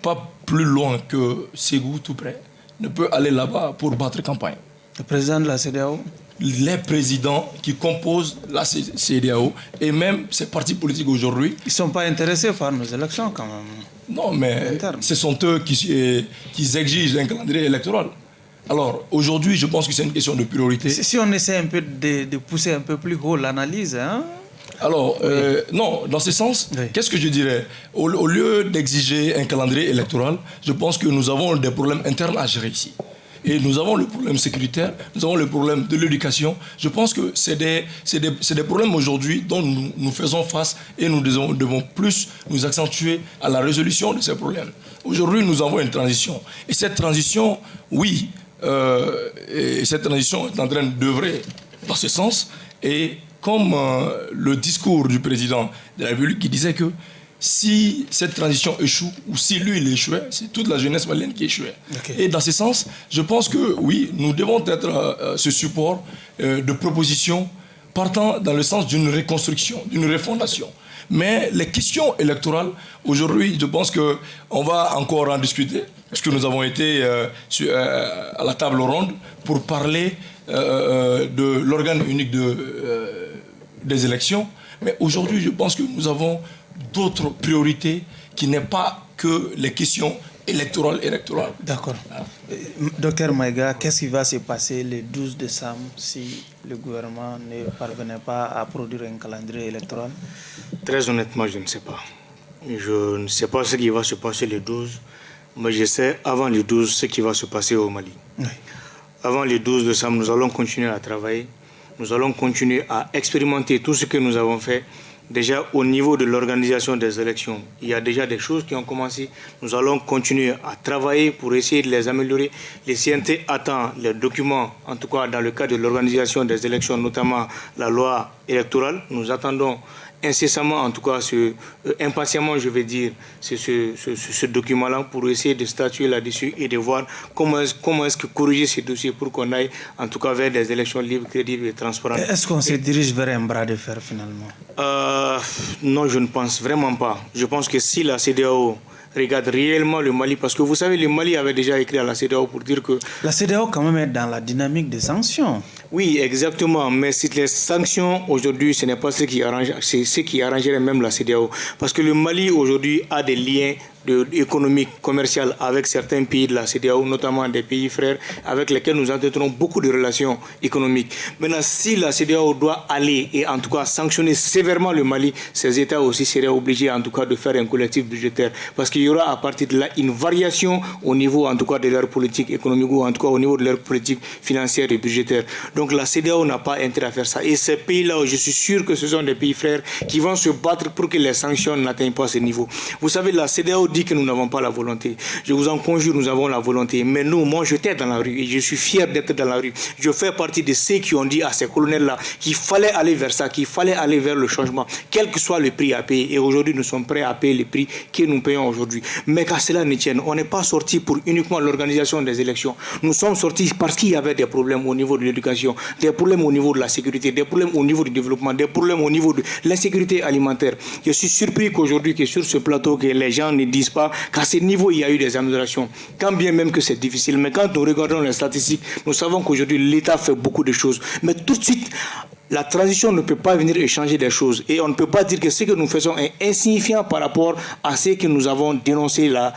Speaker 5: pas plus loin que Ségou, tout près, ne peut aller là-bas pour battre campagne.
Speaker 1: Le président de la CEDEAO?
Speaker 5: Les présidents qui composent la CEDEAO et même ces partis politiques aujourd'hui.
Speaker 1: Ils ne sont pas intéressés par nos élections quand même.
Speaker 5: Non, mais ce sont eux qui exigent un calendrier électoral. Alors aujourd'hui, je pense que c'est une question de priorité.
Speaker 1: Si on essaie un peu de pousser un peu plus haut l'analyse, hein?
Speaker 5: Alors, non, dans ce sens, oui. Qu'est-ce que je dirais? Au lieu d'exiger un calendrier électoral, je pense que nous avons des problèmes internes à gérer ici. Et nous avons le problème sécuritaire, nous avons le problème de l'éducation. Je pense que c'est des problèmes aujourd'hui dont nous faisons face et nous devons plus nous accentuer à la résolution de ces problèmes. Aujourd'hui, nous avons une transition. Et cette transition, oui, cette transition est en train d'œuvrer dans ce sens. Et comme le discours du président de la République qui disait que si cette transition échoue ou si lui il échouait, c'est toute la jeunesse malienne qui échouait. Okay. Et dans ce sens, je pense que oui, nous devons être ce support de propositions partant dans le sens d'une reconstruction, d'une refondation. Mais les questions électorales, aujourd'hui, je pense qu'on va encore en discuter, parce que nous avons été à la table ronde pour parler de l'organe unique des élections. Mais aujourd'hui, je pense que nous avons d'autres priorités qui n'est pas que les questions électorales.
Speaker 1: D'accord. Docteur Maïga, qu'est-ce qui va se passer le 12 décembre si le gouvernement ne parvenait pas à produire un calendrier électoral?
Speaker 4: Très honnêtement, je ne sais pas. Je ne sais pas ce qui va se passer le 12, mais je sais avant le 12 ce qui va se passer au Mali. Oui. Avant le 12 décembre, nous allons continuer à travailler. Nous allons continuer à expérimenter tout ce que nous avons fait. Déjà, au niveau de l'organisation des élections, il y a déjà des choses qui ont commencé. Nous allons continuer à travailler pour essayer de les améliorer. Les CNT attendent les documents, en tout cas dans le cadre de l'organisation des élections, notamment la loi électorale. Nous attendons incessamment, en tout cas impatiemment, je vais dire, ce document-là pour essayer de statuer là-dessus et de voir comment est-ce que corriger ces dossiers pour qu'on aille, en tout cas, vers des élections libres, crédibles et transparentes.
Speaker 1: Est-ce qu'on se dirige vers un bras de fer finalement?
Speaker 4: Non, je ne pense vraiment pas. Je pense que si la CEDEAO regarde réellement le Mali, parce que vous savez, le Mali avait déjà écrit à la CEDEAO pour dire que...
Speaker 1: La CEDEAO quand même est dans la dynamique des sanctions.
Speaker 4: Oui, exactement. Mais si les sanctions aujourd'hui, ce n'est pas ce qui arrange, c'est ce qui arrangerait même la CEDEAO. Parce que le Mali aujourd'hui a des liens économiques, commerciaux avec certains pays de la CEDEAO, notamment des pays frères avec lesquels nous entretenons beaucoup de relations économiques. Maintenant, si la CEDEAO doit aller et en tout cas sanctionner sévèrement le Mali, ces États aussi seraient obligés en tout cas de faire un collectif budgétaire. Parce qu'il y aura à partir de là une variation au niveau en tout cas de leur politique économique ou en tout cas au niveau de leur politique financière et budgétaire. Donc la CEDEAO n'a pas intérêt à faire ça. Et ces pays-là, je suis sûr que ce sont des pays frères qui vont se battre pour que les sanctions n'atteignent pas ce niveau. Vous savez, la CEDEAO dit que nous n'avons pas la volonté. Je vous en conjure, nous avons la volonté. Mais nous, moi, j'étais dans la rue et je suis fier d'être dans la rue. Je fais partie de ceux qui ont dit à ces colonels-là qu'il fallait aller vers ça, qu'il fallait aller vers le changement, quel que soit le prix à payer. Et aujourd'hui, nous sommes prêts à payer le prix que nous payons aujourd'hui. Mais qu'à cela ne tienne, on n'est pas sorti pour uniquement l'organisation des élections. Nous sommes sortis parce qu'il y avait des problèmes au niveau de l'éducation, des problèmes au niveau de la sécurité, des problèmes au niveau du développement, des problèmes au niveau de l'insécurité alimentaire. Je suis surpris qu'aujourd'hui, que sur ce plateau, que les gens ne disent pas qu'à ce niveau, il y a eu des améliorations. Quand bien même que c'est difficile, mais quand nous regardons les statistiques, nous savons qu'aujourd'hui, l'État fait beaucoup de choses. Mais tout de suite, la transition ne peut pas venir échanger des choses. Et on ne peut pas dire que ce que nous faisons est insignifiant par rapport à ce que nous avons dénoncé là,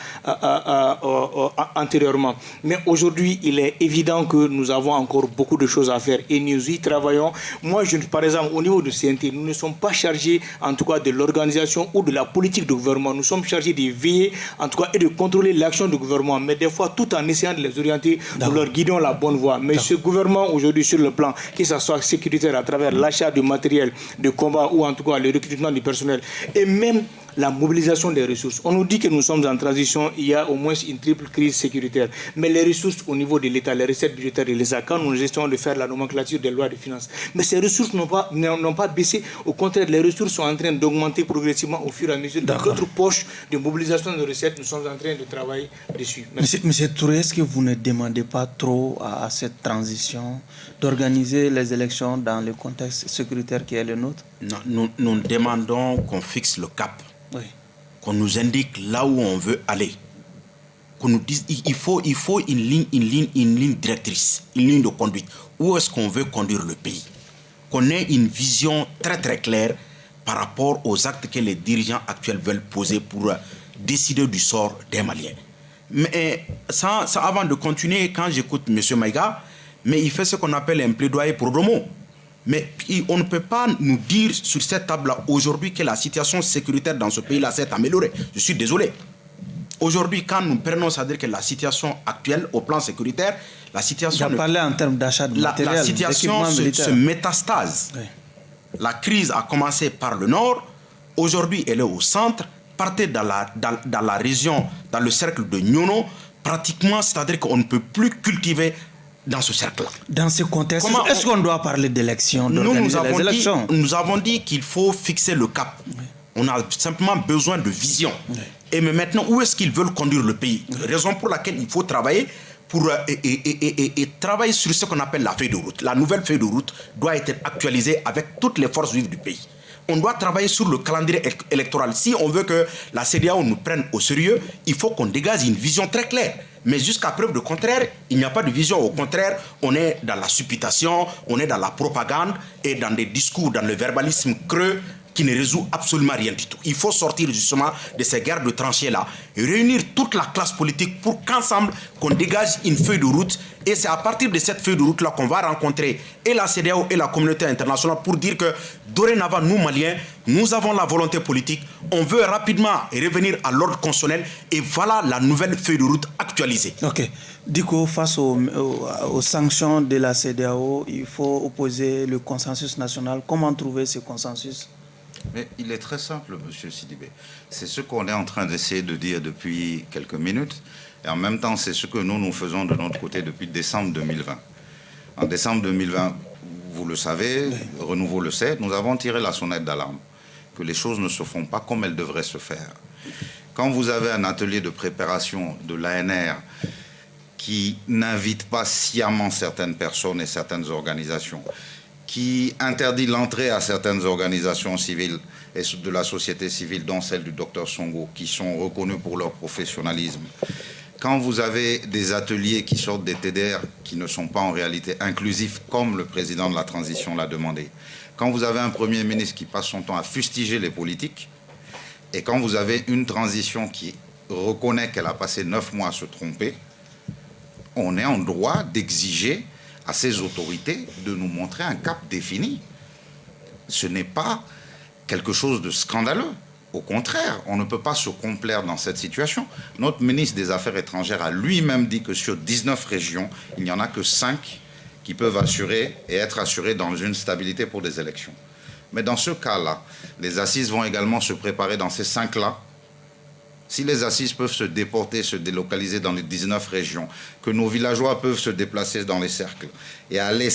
Speaker 4: antérieurement. Mais aujourd'hui, il est évident que nous avons encore beaucoup de choses à faire et nous y travaillons. Moi, par exemple, au niveau de CNT, nous ne sommes pas chargés, en tout cas, de l'organisation ou de la politique du gouvernement. Nous sommes chargés de veiller, en tout cas, et de contrôler l'action du gouvernement. Mais des fois, tout en essayant de les orienter, nous leur guidons la bonne voie. Mais ce gouvernement, aujourd'hui, sur le plan, que ce soit sécuritaire à travers l'achat du matériel de combat ou en tout cas le recrutement du personnel et même la mobilisation des ressources. On nous dit que nous sommes en transition, il y a au moins une triple crise sécuritaire. Mais les ressources au niveau de l'État, les recettes budgétaires de l'État, quand nous essayons de faire la nomenclature des lois de finances, mais ces ressources n'ont pas baissé. Au contraire, les ressources sont en train d'augmenter progressivement au fur et à mesure. Dans d'autres poches de mobilisation de recettes, nous sommes en train de travailler dessus.
Speaker 1: Monsieur Touré, est-ce que vous ne demandez pas trop à cette transition d'organiser les élections dans le contexte sécuritaire qui est le nôtre?
Speaker 3: Non, nous demandons qu'on fixe le cap.
Speaker 1: Oui.
Speaker 3: Qu'on nous indique là où on veut aller, qu'on nous dise il faut une ligne directrice, une ligne de conduite. Où est-ce qu'on veut conduire le pays? Qu'on ait une vision très très claire par rapport aux actes que les dirigeants actuels veulent poser pour décider du sort des Maliens. Mais ça avant de continuer, quand j'écoute M. Maïga, mais il fait ce qu'on appelle un plaidoyer pro bono. Mais on ne peut pas nous dire sur cette table-là aujourd'hui que la situation sécuritaire dans ce pays-là s'est améliorée. Je suis désolé. Aujourd'hui, quand nous prenons, c'est-à-dire que la situation actuelle au plan sécuritaire, la situation...
Speaker 1: J'ai parlé en termes d'achat de matériel,
Speaker 3: la situation se métastase. Oui. La crise a commencé par le nord. Aujourd'hui, elle est au centre. Partez dans la région, dans le cercle de Nyono, pratiquement, c'est-à-dire qu'on ne peut plus cultiver dans ce cercle-là.
Speaker 1: Dans ce contexte, est-ce qu'on doit parler d'élections, d'organiser les élections?
Speaker 3: Nous avons dit qu'il faut fixer le cap. Oui. On a simplement besoin de vision. Oui. Et mais maintenant, où est-ce qu'ils veulent conduire le pays? Raison pour laquelle il faut travailler pour travailler sur ce qu'on appelle la feuille de route. La nouvelle feuille de route doit être actualisée avec toutes les forces vives du pays. On doit travailler sur le calendrier électoral. Si on veut que la CEDEAO nous prenne au sérieux, il faut qu'on dégage une vision très claire. Mais jusqu'à preuve de contraire, il n'y a pas de vision. Au contraire, on est dans la supputation, on est dans la propagande et dans des discours, dans le verbalisme creux qui ne résout absolument rien du tout. Il faut sortir justement de ces guerres de tranchées-là et réunir toute la classe politique pour qu'ensemble, qu'on dégage une feuille de route. Et c'est à partir de cette feuille de route-là qu'on va rencontrer et la CEDEAO et la communauté internationale pour dire que dorénavant, nous, Maliens, nous avons la volonté politique. On veut rapidement revenir à l'ordre constitutionnel et voilà la nouvelle feuille de route actualisée.
Speaker 1: Ok. Du coup, face aux sanctions de la CEDEAO, il faut opposer le consensus national. Comment trouver ce consensus?
Speaker 2: Mais il est très simple, M. Sidibé. C'est ce qu'on est en train d'essayer de dire depuis quelques minutes. Et en même temps, c'est ce que nous faisons de notre côté depuis décembre 2020. En décembre 2020, vous le savez, Renouveau le sait, nous avons tiré la sonnette d'alarme que les choses ne se font pas comme elles devraient se faire. Quand vous avez un atelier de préparation de l'ANR qui n'invite pas sciemment certaines personnes et certaines organisations, qui interdit l'entrée à certaines organisations civiles et de la société civile, dont celle du Dr Songo, qui sont reconnues pour leur professionnalisme. Quand vous avez des ateliers qui sortent des TDR qui ne sont pas en réalité inclusifs, comme le président de la transition l'a demandé, quand vous avez un Premier ministre qui passe son temps à fustiger les politiques, et quand vous avez une transition qui reconnaît qu'elle a passé 9 mois à se tromper, on est en droit d'exiger à ces autorités de nous montrer un cap défini. Ce n'est pas quelque chose de scandaleux. Au contraire, on ne peut pas se complaire dans cette situation. Notre ministre des Affaires étrangères a lui-même dit que sur 19 régions, il n'y en a que 5 qui peuvent assurer et être assurées dans une stabilité pour des élections. Mais dans ce cas-là, les assises vont également se préparer dans ces 5-là. Si les assises peuvent se déporter, se délocaliser dans les 19 régions, que nos villageois peuvent se déplacer dans les cercles et aller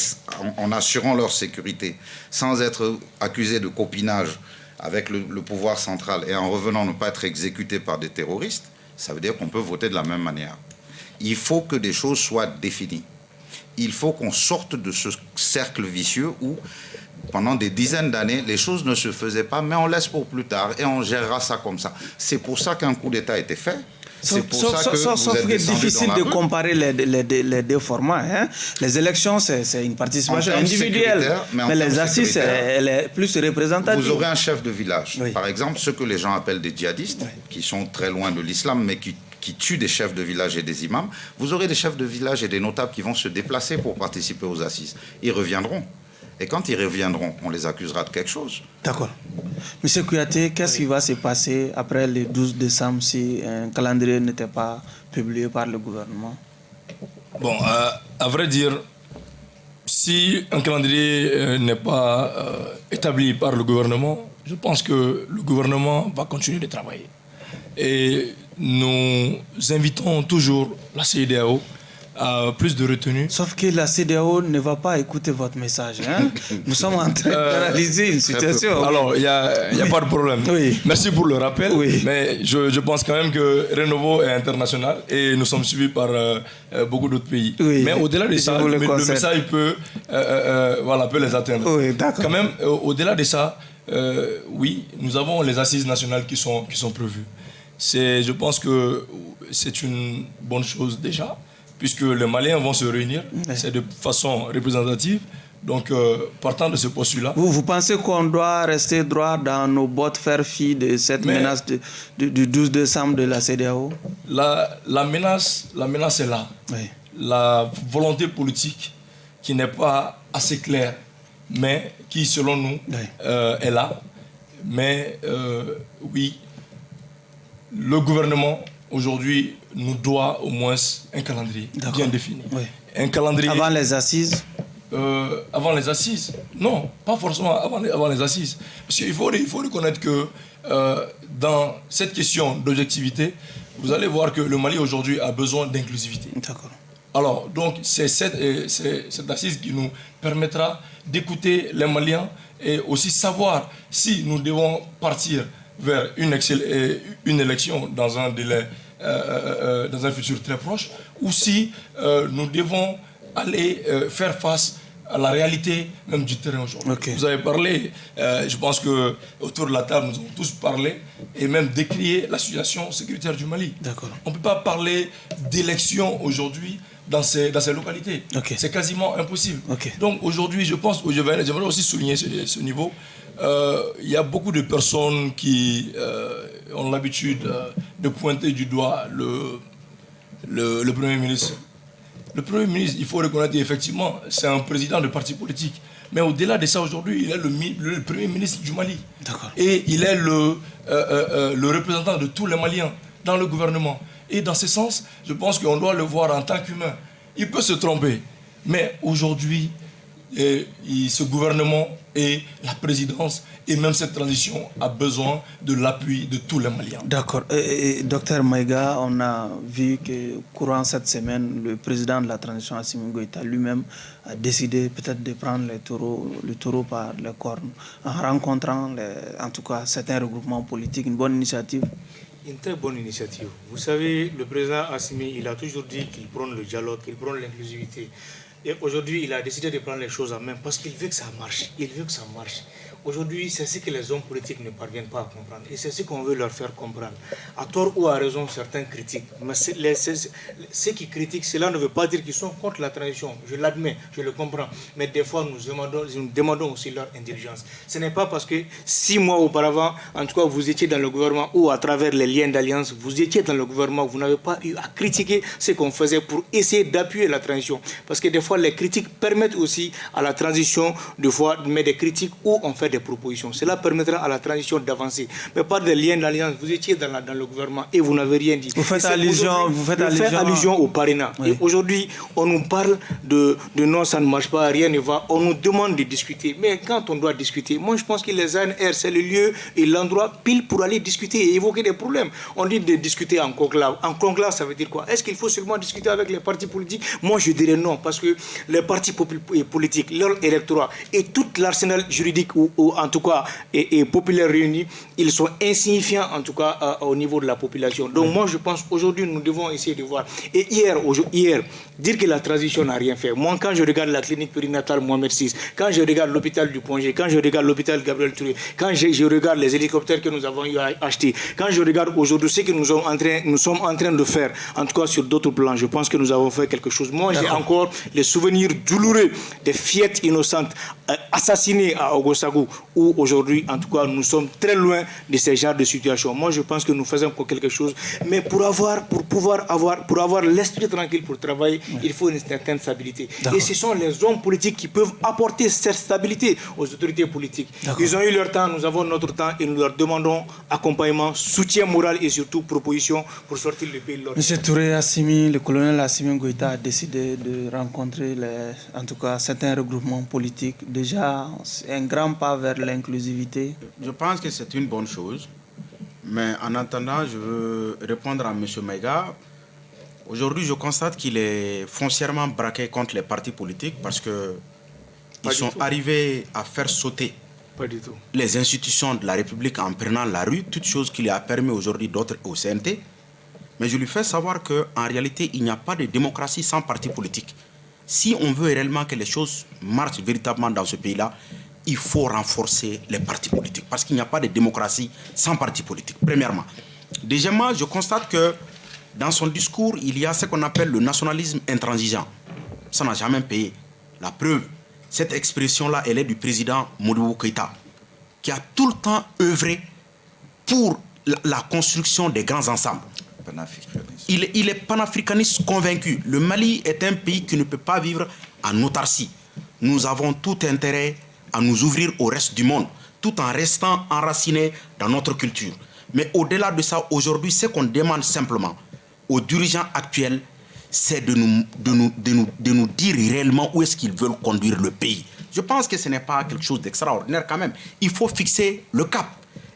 Speaker 2: en assurant leur sécurité, sans être accusés de copinage avec le pouvoir central et en revenant ne pas être exécutés par des terroristes, ça veut dire qu'on peut voter de la même manière. Il faut que des choses soient définies. Il faut qu'on sorte de ce cercle vicieux où, pendant des dizaines d'années, les choses ne se faisaient pas, mais on laisse pour plus tard et on gérera ça comme ça. C'est pour ça qu'un coup d'État a été fait. C'est pour ça que
Speaker 1: sauf que c'est difficile de comparer les deux formats. Hein. Les élections, c'est une participation individuelle, mais les assises, elle est plus représentative.
Speaker 2: Vous aurez un chef de village, par exemple, ceux que les gens appellent des djihadistes, qui sont très loin de l'islam, mais qui tuent des chefs de village et des imams. Vous aurez des chefs de village et des notables qui vont se déplacer pour participer aux assises. Ils reviendront. Et quand ils reviendront, on les accusera de quelque chose. D'accord.
Speaker 1: Monsieur Kouyaté, qu'est-ce qui va se passer après le 12 décembre si un calendrier n'était pas publié par le gouvernement?
Speaker 5: Bon, à vrai dire, si un calendrier n'est pas établi par le gouvernement, je pense que le gouvernement va continuer de travailler. Et nous invitons toujours la CEDEAO à plus de retenue.
Speaker 1: Sauf que la CEDEAO ne va pas écouter votre message. Hein? Nous sommes en train d'analyser une situation.
Speaker 5: Alors, il n'y a pas de problème. Oui. Merci pour le rappel. Oui. Mais je pense quand même que Renouveau est international et nous sommes suivis par beaucoup d'autres pays. Oui. Mais au-delà de ça, le message peut les atteindre. Oui, d'accord. Quand même, au-delà de ça, oui, nous avons les assises nationales qui sont prévues. Je pense que c'est une bonne chose déjà, puisque les Maliens vont se réunir, c'est de façon représentative. Donc, partant de ce postulat...
Speaker 1: Vous pensez qu'on doit rester droit dans nos bottes, faire fi de cette menace du 12 décembre de la CEDEAO?
Speaker 5: La menace est là. Oui. La volonté politique qui n'est pas assez claire, mais qui, selon nous, est là. Mais oui, le gouvernement, aujourd'hui, nous doit au moins un calendrier bien défini. Oui. Un calendrier...
Speaker 1: Avant les assises?
Speaker 5: Avant les assises? Non, pas forcément avant les assises. Parce qu'il faut reconnaître que dans cette question d'objectivité, vous allez voir que le Mali aujourd'hui a besoin d'inclusivité. D'accord. Alors, donc, c'est cette assise qui nous permettra d'écouter les Maliens et aussi savoir si nous devons partir vers une élection dans un délai, dans un futur très proche, ou si nous devons aller faire face à la réalité même du terrain aujourd'hui.
Speaker 1: Okay.
Speaker 5: Vous avez parlé, je pense que autour de la table, nous avons tous parlé et même décrié la situation sécuritaire du Mali. On ne peut pas parler d'élection aujourd'hui dans ces localités.
Speaker 1: Okay.
Speaker 5: C'est quasiment impossible.
Speaker 1: Okay.
Speaker 5: Donc aujourd'hui, je pense, j'aimerais aussi souligner ce niveau. Il y a beaucoup de personnes qui ont l'habitude de pointer du doigt le Premier ministre. Le Premier ministre, il faut reconnaître effectivement, c'est un président de parti politique. Mais au-delà de ça, aujourd'hui, il est le Premier ministre du Mali. Et il est le représentant de tous les Maliens dans le gouvernement. Et dans ce sens, je pense qu'on doit le voir en tant qu'humain. Il peut se tromper. Mais aujourd'hui, ce gouvernement et la présidence et même cette transition a besoin de l'appui de tous les Maliens.
Speaker 1: D'accord. Docteur Maïga, on a vu que courant cette semaine, le président de la transition, Assimi Goïta, lui-même a décidé peut-être de prendre le taureau par les cornes en rencontrant en tout cas certains regroupements politiques. Une bonne initiative.
Speaker 4: Une très bonne initiative. Vous savez, le président Assimi, il a toujours dit qu'il prône le dialogue, qu'il prône l'inclusivité. Et aujourd'hui, il a décidé de prendre les choses en main parce qu'il veut que ça marche. Il veut que ça marche. Aujourd'hui, c'est ce que les hommes politiques ne parviennent pas à comprendre. Et c'est ce qu'on veut leur faire comprendre. À tort ou à raison, certains critiquent. Mais ceux qui critiquent, cela ne veut pas dire qu'ils sont contre la transition. Je l'admets, je le comprends. Mais des fois, nous demandons aussi leur indulgence. Ce n'est pas parce que 6 mois auparavant, en tout cas, vous étiez dans le gouvernement ou à travers les liens d'alliance, vous étiez dans le gouvernement, vous n'avez pas eu à critiquer ce qu'on faisait pour essayer d'appuyer la transition. Parce que des fois, les critiques permettent aussi à la transition, des fois, de mettre des critiques où on fait des propositions. Cela permettra à la transition d'avancer. Mais par des liens d'alliance, vous étiez dans le gouvernement et vous n'avez rien dit.
Speaker 1: Vous faites
Speaker 4: allusion au parrainage. Oui. Et aujourd'hui, on nous parle de non, ça ne marche pas, rien ne va. On nous demande de discuter. Mais quand on doit discuter, moi je pense que les ANR, c'est le lieu et l'endroit pile pour aller discuter et évoquer des problèmes. On dit de discuter en conclave. En conclave, ça veut dire quoi? Est-ce qu'il faut seulement discuter avec les partis politiques? Moi je dirais non, parce que les partis politiques, leur électorat et tout l'arsenal juridique ou en tout cas et populaire réunis, ils sont insignifiants en tout cas au niveau de la population. Donc moi je pense aujourd'hui nous devons essayer de voir. Et hier, dire que la transition n'a rien fait. Moi quand je regarde la clinique périnatale Mohamed VI, quand je regarde l'hôpital du Pongé, quand je regarde l'hôpital Gabriel Touré, quand je regarde les hélicoptères que nous avons eu à acheter, quand je regarde aujourd'hui ce que nous sommes en train de faire, en tout cas sur d'autres plans, je pense que nous avons fait quelque chose. Moi j'ai encore les souvenirs douloureux des fillettes innocentes assassinées à Ogosagou, où aujourd'hui, en tout cas, nous sommes très loin de ces genres de situations. Moi, je pense que nous faisons quelque chose, mais pour avoir l'esprit tranquille pour travailler, il faut une certaine stabilité. Et ce sont les hommes politiques qui peuvent apporter cette stabilité aux autorités politiques. Ils ont eu leur temps, nous avons notre temps, et nous leur demandons accompagnement, soutien moral et surtout proposition pour sortir le pays de l'ordre.
Speaker 1: M. Touré Assimi, le colonel Assimi Goïta a décidé de rencontrer en tout cas certains regroupements politiques. Déjà, c'est un grand pas vers l'inclusivité.
Speaker 3: Je pense que c'est une bonne chose. Mais en attendant, je veux répondre à M. Maïga. Aujourd'hui, je constate qu'il est foncièrement braqué contre les partis politiques parce qu'ils sont arrivés à faire sauter les institutions de la République en prenant la rue, toute chose qui lui a permis aujourd'hui d'autres au CNT. Mais je lui fais savoir qu'en réalité, il n'y a pas de démocratie sans parti politique. Si on veut réellement que les choses marchent véritablement dans ce pays-là, il faut renforcer les partis politiques. Parce qu'il n'y a pas de démocratie sans parti politique, premièrement. Deuxièmement, je constate que dans son discours, il y a ce qu'on appelle le nationalisme intransigeant. Ça n'a jamais payé. La preuve, cette expression-là, elle est du président Modibo Keïta, qui a tout le temps œuvré pour la construction des grands ensembles. Il est panafricaniste convaincu. Le Mali est un pays qui ne peut pas vivre en autarcie. Nous avons tout intérêt à nous ouvrir au reste du monde, tout en restant enracinés dans notre culture. Mais au-delà de ça, aujourd'hui, ce qu'on demande simplement aux dirigeants actuels, c'est de nous dire réellement où est-ce qu'ils veulent conduire le pays. Je pense que ce n'est pas quelque chose d'extraordinaire quand même. Il faut fixer le cap.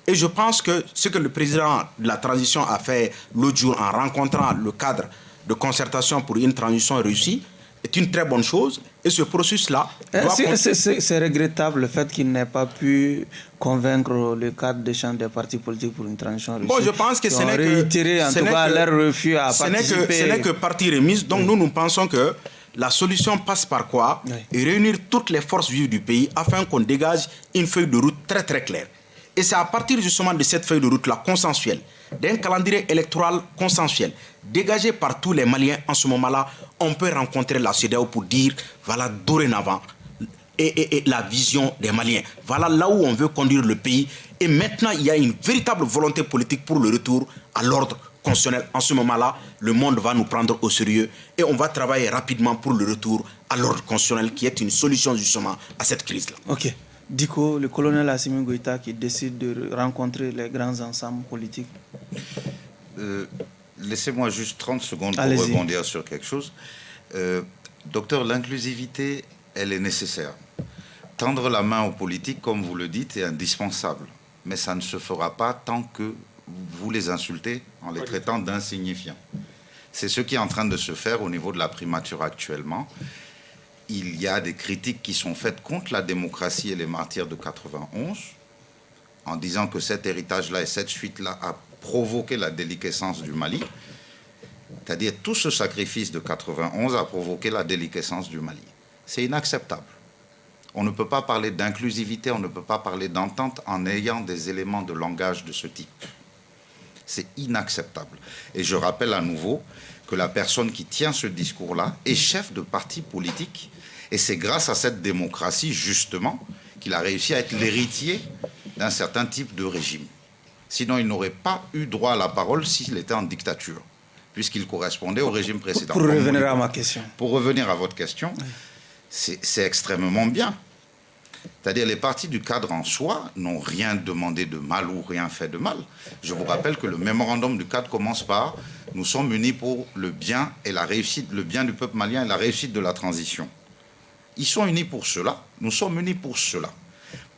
Speaker 3: Et je pense que ce que le président de la transition a fait l'autre jour en rencontrant le cadre de concertation pour une transition réussie, est une très bonne chose. Et ce processus-là doit...
Speaker 1: C'est regrettable le fait qu'il n'ait pas pu convaincre le cadre des champs des partis politiques pour une transition réussie.
Speaker 3: Bon, je pense que ce n'est que...
Speaker 1: réitéré en tout cas leur refus à participer.
Speaker 3: Ce n'est que partie remise. Donc nous pensons que la solution passe par quoi? Et réunir toutes les forces vives du pays afin qu'on dégage une feuille de route très très claire. Et c'est à partir justement de cette feuille de route-là consensuelle, d'un calendrier électoral consensuel, dégagé par tous les Maliens en ce moment-là, on peut rencontrer la CEDEAO pour dire, voilà dorénavant, et la vision des Maliens. Voilà là où on veut conduire le pays. Et maintenant, il y a une véritable volonté politique pour le retour à l'ordre constitutionnel. En ce moment-là, le monde va nous prendre au sérieux et on va travailler rapidement pour le retour à l'ordre constitutionnel qui est une solution justement à cette crise-là.
Speaker 1: Ok. Diko, le colonel Assimi Goïta qui décide de rencontrer les grands ensembles politiques.
Speaker 2: Laissez-moi juste 30 secondes pour rebondir sur quelque chose. Docteur, l'inclusivité, elle est nécessaire. Tendre la main aux politiques, comme vous le dites, est indispensable. Mais ça ne se fera pas tant que vous les insultez en les traitant d'insignifiants. C'est ce qui est en train de se faire au niveau de la primature actuellement. Il y a des critiques qui sont faites contre la démocratie et les martyrs de 91, en disant que cet héritage-là et cette suite-là a provoqué la déliquescence du Mali. C'est-à-dire tout ce sacrifice de 91 a provoqué la déliquescence du Mali. C'est inacceptable. On ne peut pas parler d'inclusivité, on ne peut pas parler d'entente en ayant des éléments de langage de ce type. C'est inacceptable. Et je rappelle à nouveau que la personne qui tient ce discours-là est chef de parti politique. Et c'est grâce à cette démocratie, justement, qu'il a réussi à être l'héritier d'un certain type de régime. Sinon, il n'aurait pas eu droit à la parole s'il était en dictature, puisqu'il correspondait au régime précédent.
Speaker 1: Pour revenir à ma question.
Speaker 2: Pour revenir à votre question, c'est extrêmement bien. C'est-à-dire les partis du cadre en soi n'ont rien demandé de mal ou rien fait de mal. Je vous rappelle que le mémorandum du cadre commence par « Nous sommes unis pour le bien et la réussite, le bien du peuple malien et la réussite de la transition ». Ils sont unis pour cela, nous sommes unis pour cela.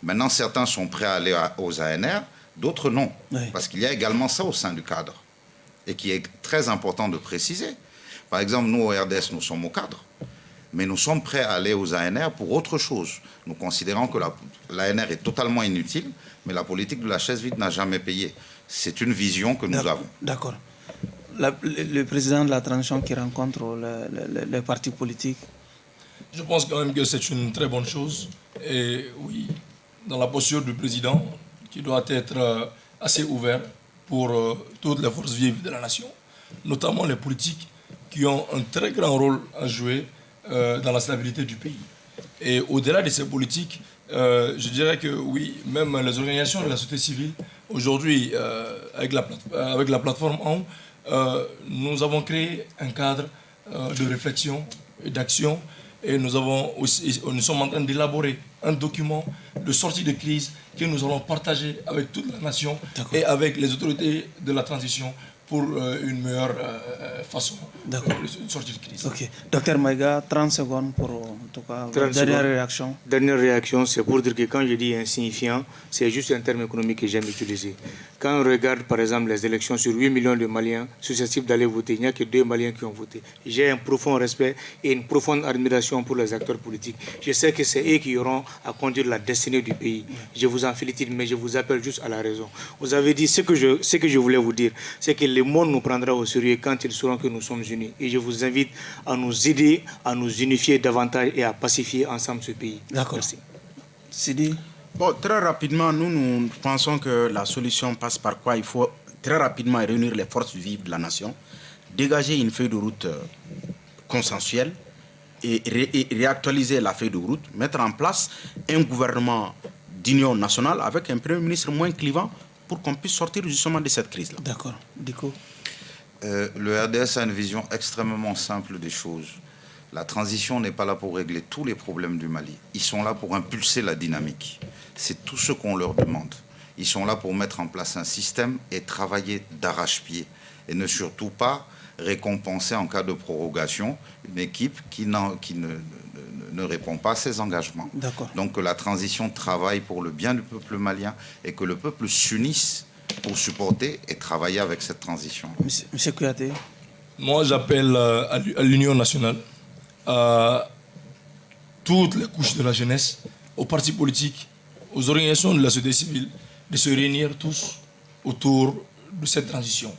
Speaker 2: Maintenant, certains sont prêts à aller aux ANR, d'autres non. Parce qu'il y a également ça au sein du cadre. Et qui est très important de préciser. Par exemple, nous, au RDS, nous sommes au cadre. Mais nous sommes prêts à aller aux ANR pour autre chose. Nous considérons que l'ANR est totalement inutile, mais la politique de la chaise vide n'a jamais payé. C'est une vision que nous avons.
Speaker 1: D'accord. Le président de la transition qui rencontre les partis politiques.
Speaker 5: Je pense quand même que c'est une très bonne chose. Et oui, dans la posture du président, qui doit être assez ouvert pour toutes les forces vives de la nation, notamment les politiques qui ont un très grand rôle à jouer dans la stabilité du pays. Et au-delà de ces politiques, je dirais que oui, même les organisations de la société civile, aujourd'hui, avec la plateforme ON, nous avons créé un cadre de réflexion et d'action, et nous sommes en train d'élaborer un document de sortie de crise que nous allons partager avec toute la nation et avec les autorités de la transition pour une meilleure façon de sortir de crise.
Speaker 1: Ok. Docteur Maïga, 30 secondes pour en tout cas, dernière réaction.
Speaker 4: Dernière réaction, c'est pour dire que quand je dis insignifiant, c'est juste un terme économique que j'aime utiliser. Quand on regarde par exemple les élections sur 8 millions de Maliens susceptibles d'aller voter, il n'y a que 2 Maliens qui ont voté. J'ai un profond respect et une profonde admiration pour les acteurs politiques. Je sais que c'est eux qui auront à conduire la destinée du pays. Je vous en félicite, mais je vous appelle juste à la raison. Vous avez dit ce que je voulais vous dire, c'est que le monde nous prendra au sérieux quand ils sauront que nous sommes unis. Et je vous invite à nous aider, à nous unifier davantage et à pacifier ensemble ce pays.
Speaker 1: D'accord.
Speaker 4: Merci.
Speaker 1: Sidi.
Speaker 3: Bon, très rapidement, nous pensons que la solution passe par quoi? Il faut très rapidement réunir les forces vives de la nation, dégager une feuille de route consensuelle et réactualiser la feuille de route, mettre en place un gouvernement d'union nationale avec un premier ministre moins clivant pour qu'on puisse sortir justement de cette crise-là.
Speaker 1: D'accord. Diko.
Speaker 2: Le RDS a une vision extrêmement simple des choses. La transition n'est pas là pour régler tous les problèmes du Mali. Ils sont là pour impulser la dynamique. C'est tout ce qu'on leur demande. Ils sont là pour mettre en place un système et travailler d'arrache-pied. Et ne surtout pas récompenser en cas de prorogation une équipe qui ne répond pas à ses engagements. Donc que la transition travaille pour le bien du peuple malien et que le peuple s'unisse pour supporter et travailler avec cette transition.
Speaker 1: Monsieur Kouyaté.
Speaker 5: Moi, j'appelle à l'Union nationale à toutes les couches de la jeunesse, aux partis politiques, aux organisations de la société civile, de se réunir tous autour de cette transition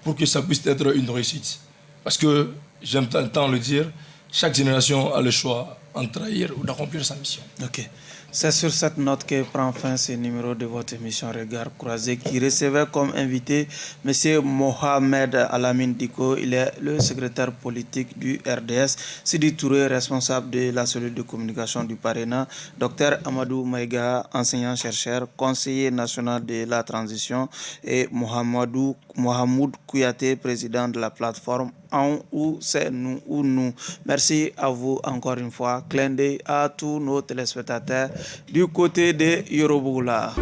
Speaker 5: pour que ça puisse être une réussite. Parce que, j'aime tant le dire, chaque génération a le choix entre trahir ou d'accomplir sa mission.
Speaker 1: C'est sur cette note que prend fin ce numéro de votre émission Regard Croisé qui recevait comme invité M. Mohamed Alamine Diko. Il est le secrétaire politique du RDS. Sidi Touré, responsable de la cellule de communication du Parena. Dr Amadou Maïga, enseignant-chercheur, conseiller national de la transition. Et Mohamoud Kouyaté, président de la plateforme En ou c'est nous ou nous. Merci à vous encore une fois. Clin d'œil à tous nos téléspectateurs du côté de Yoroboula.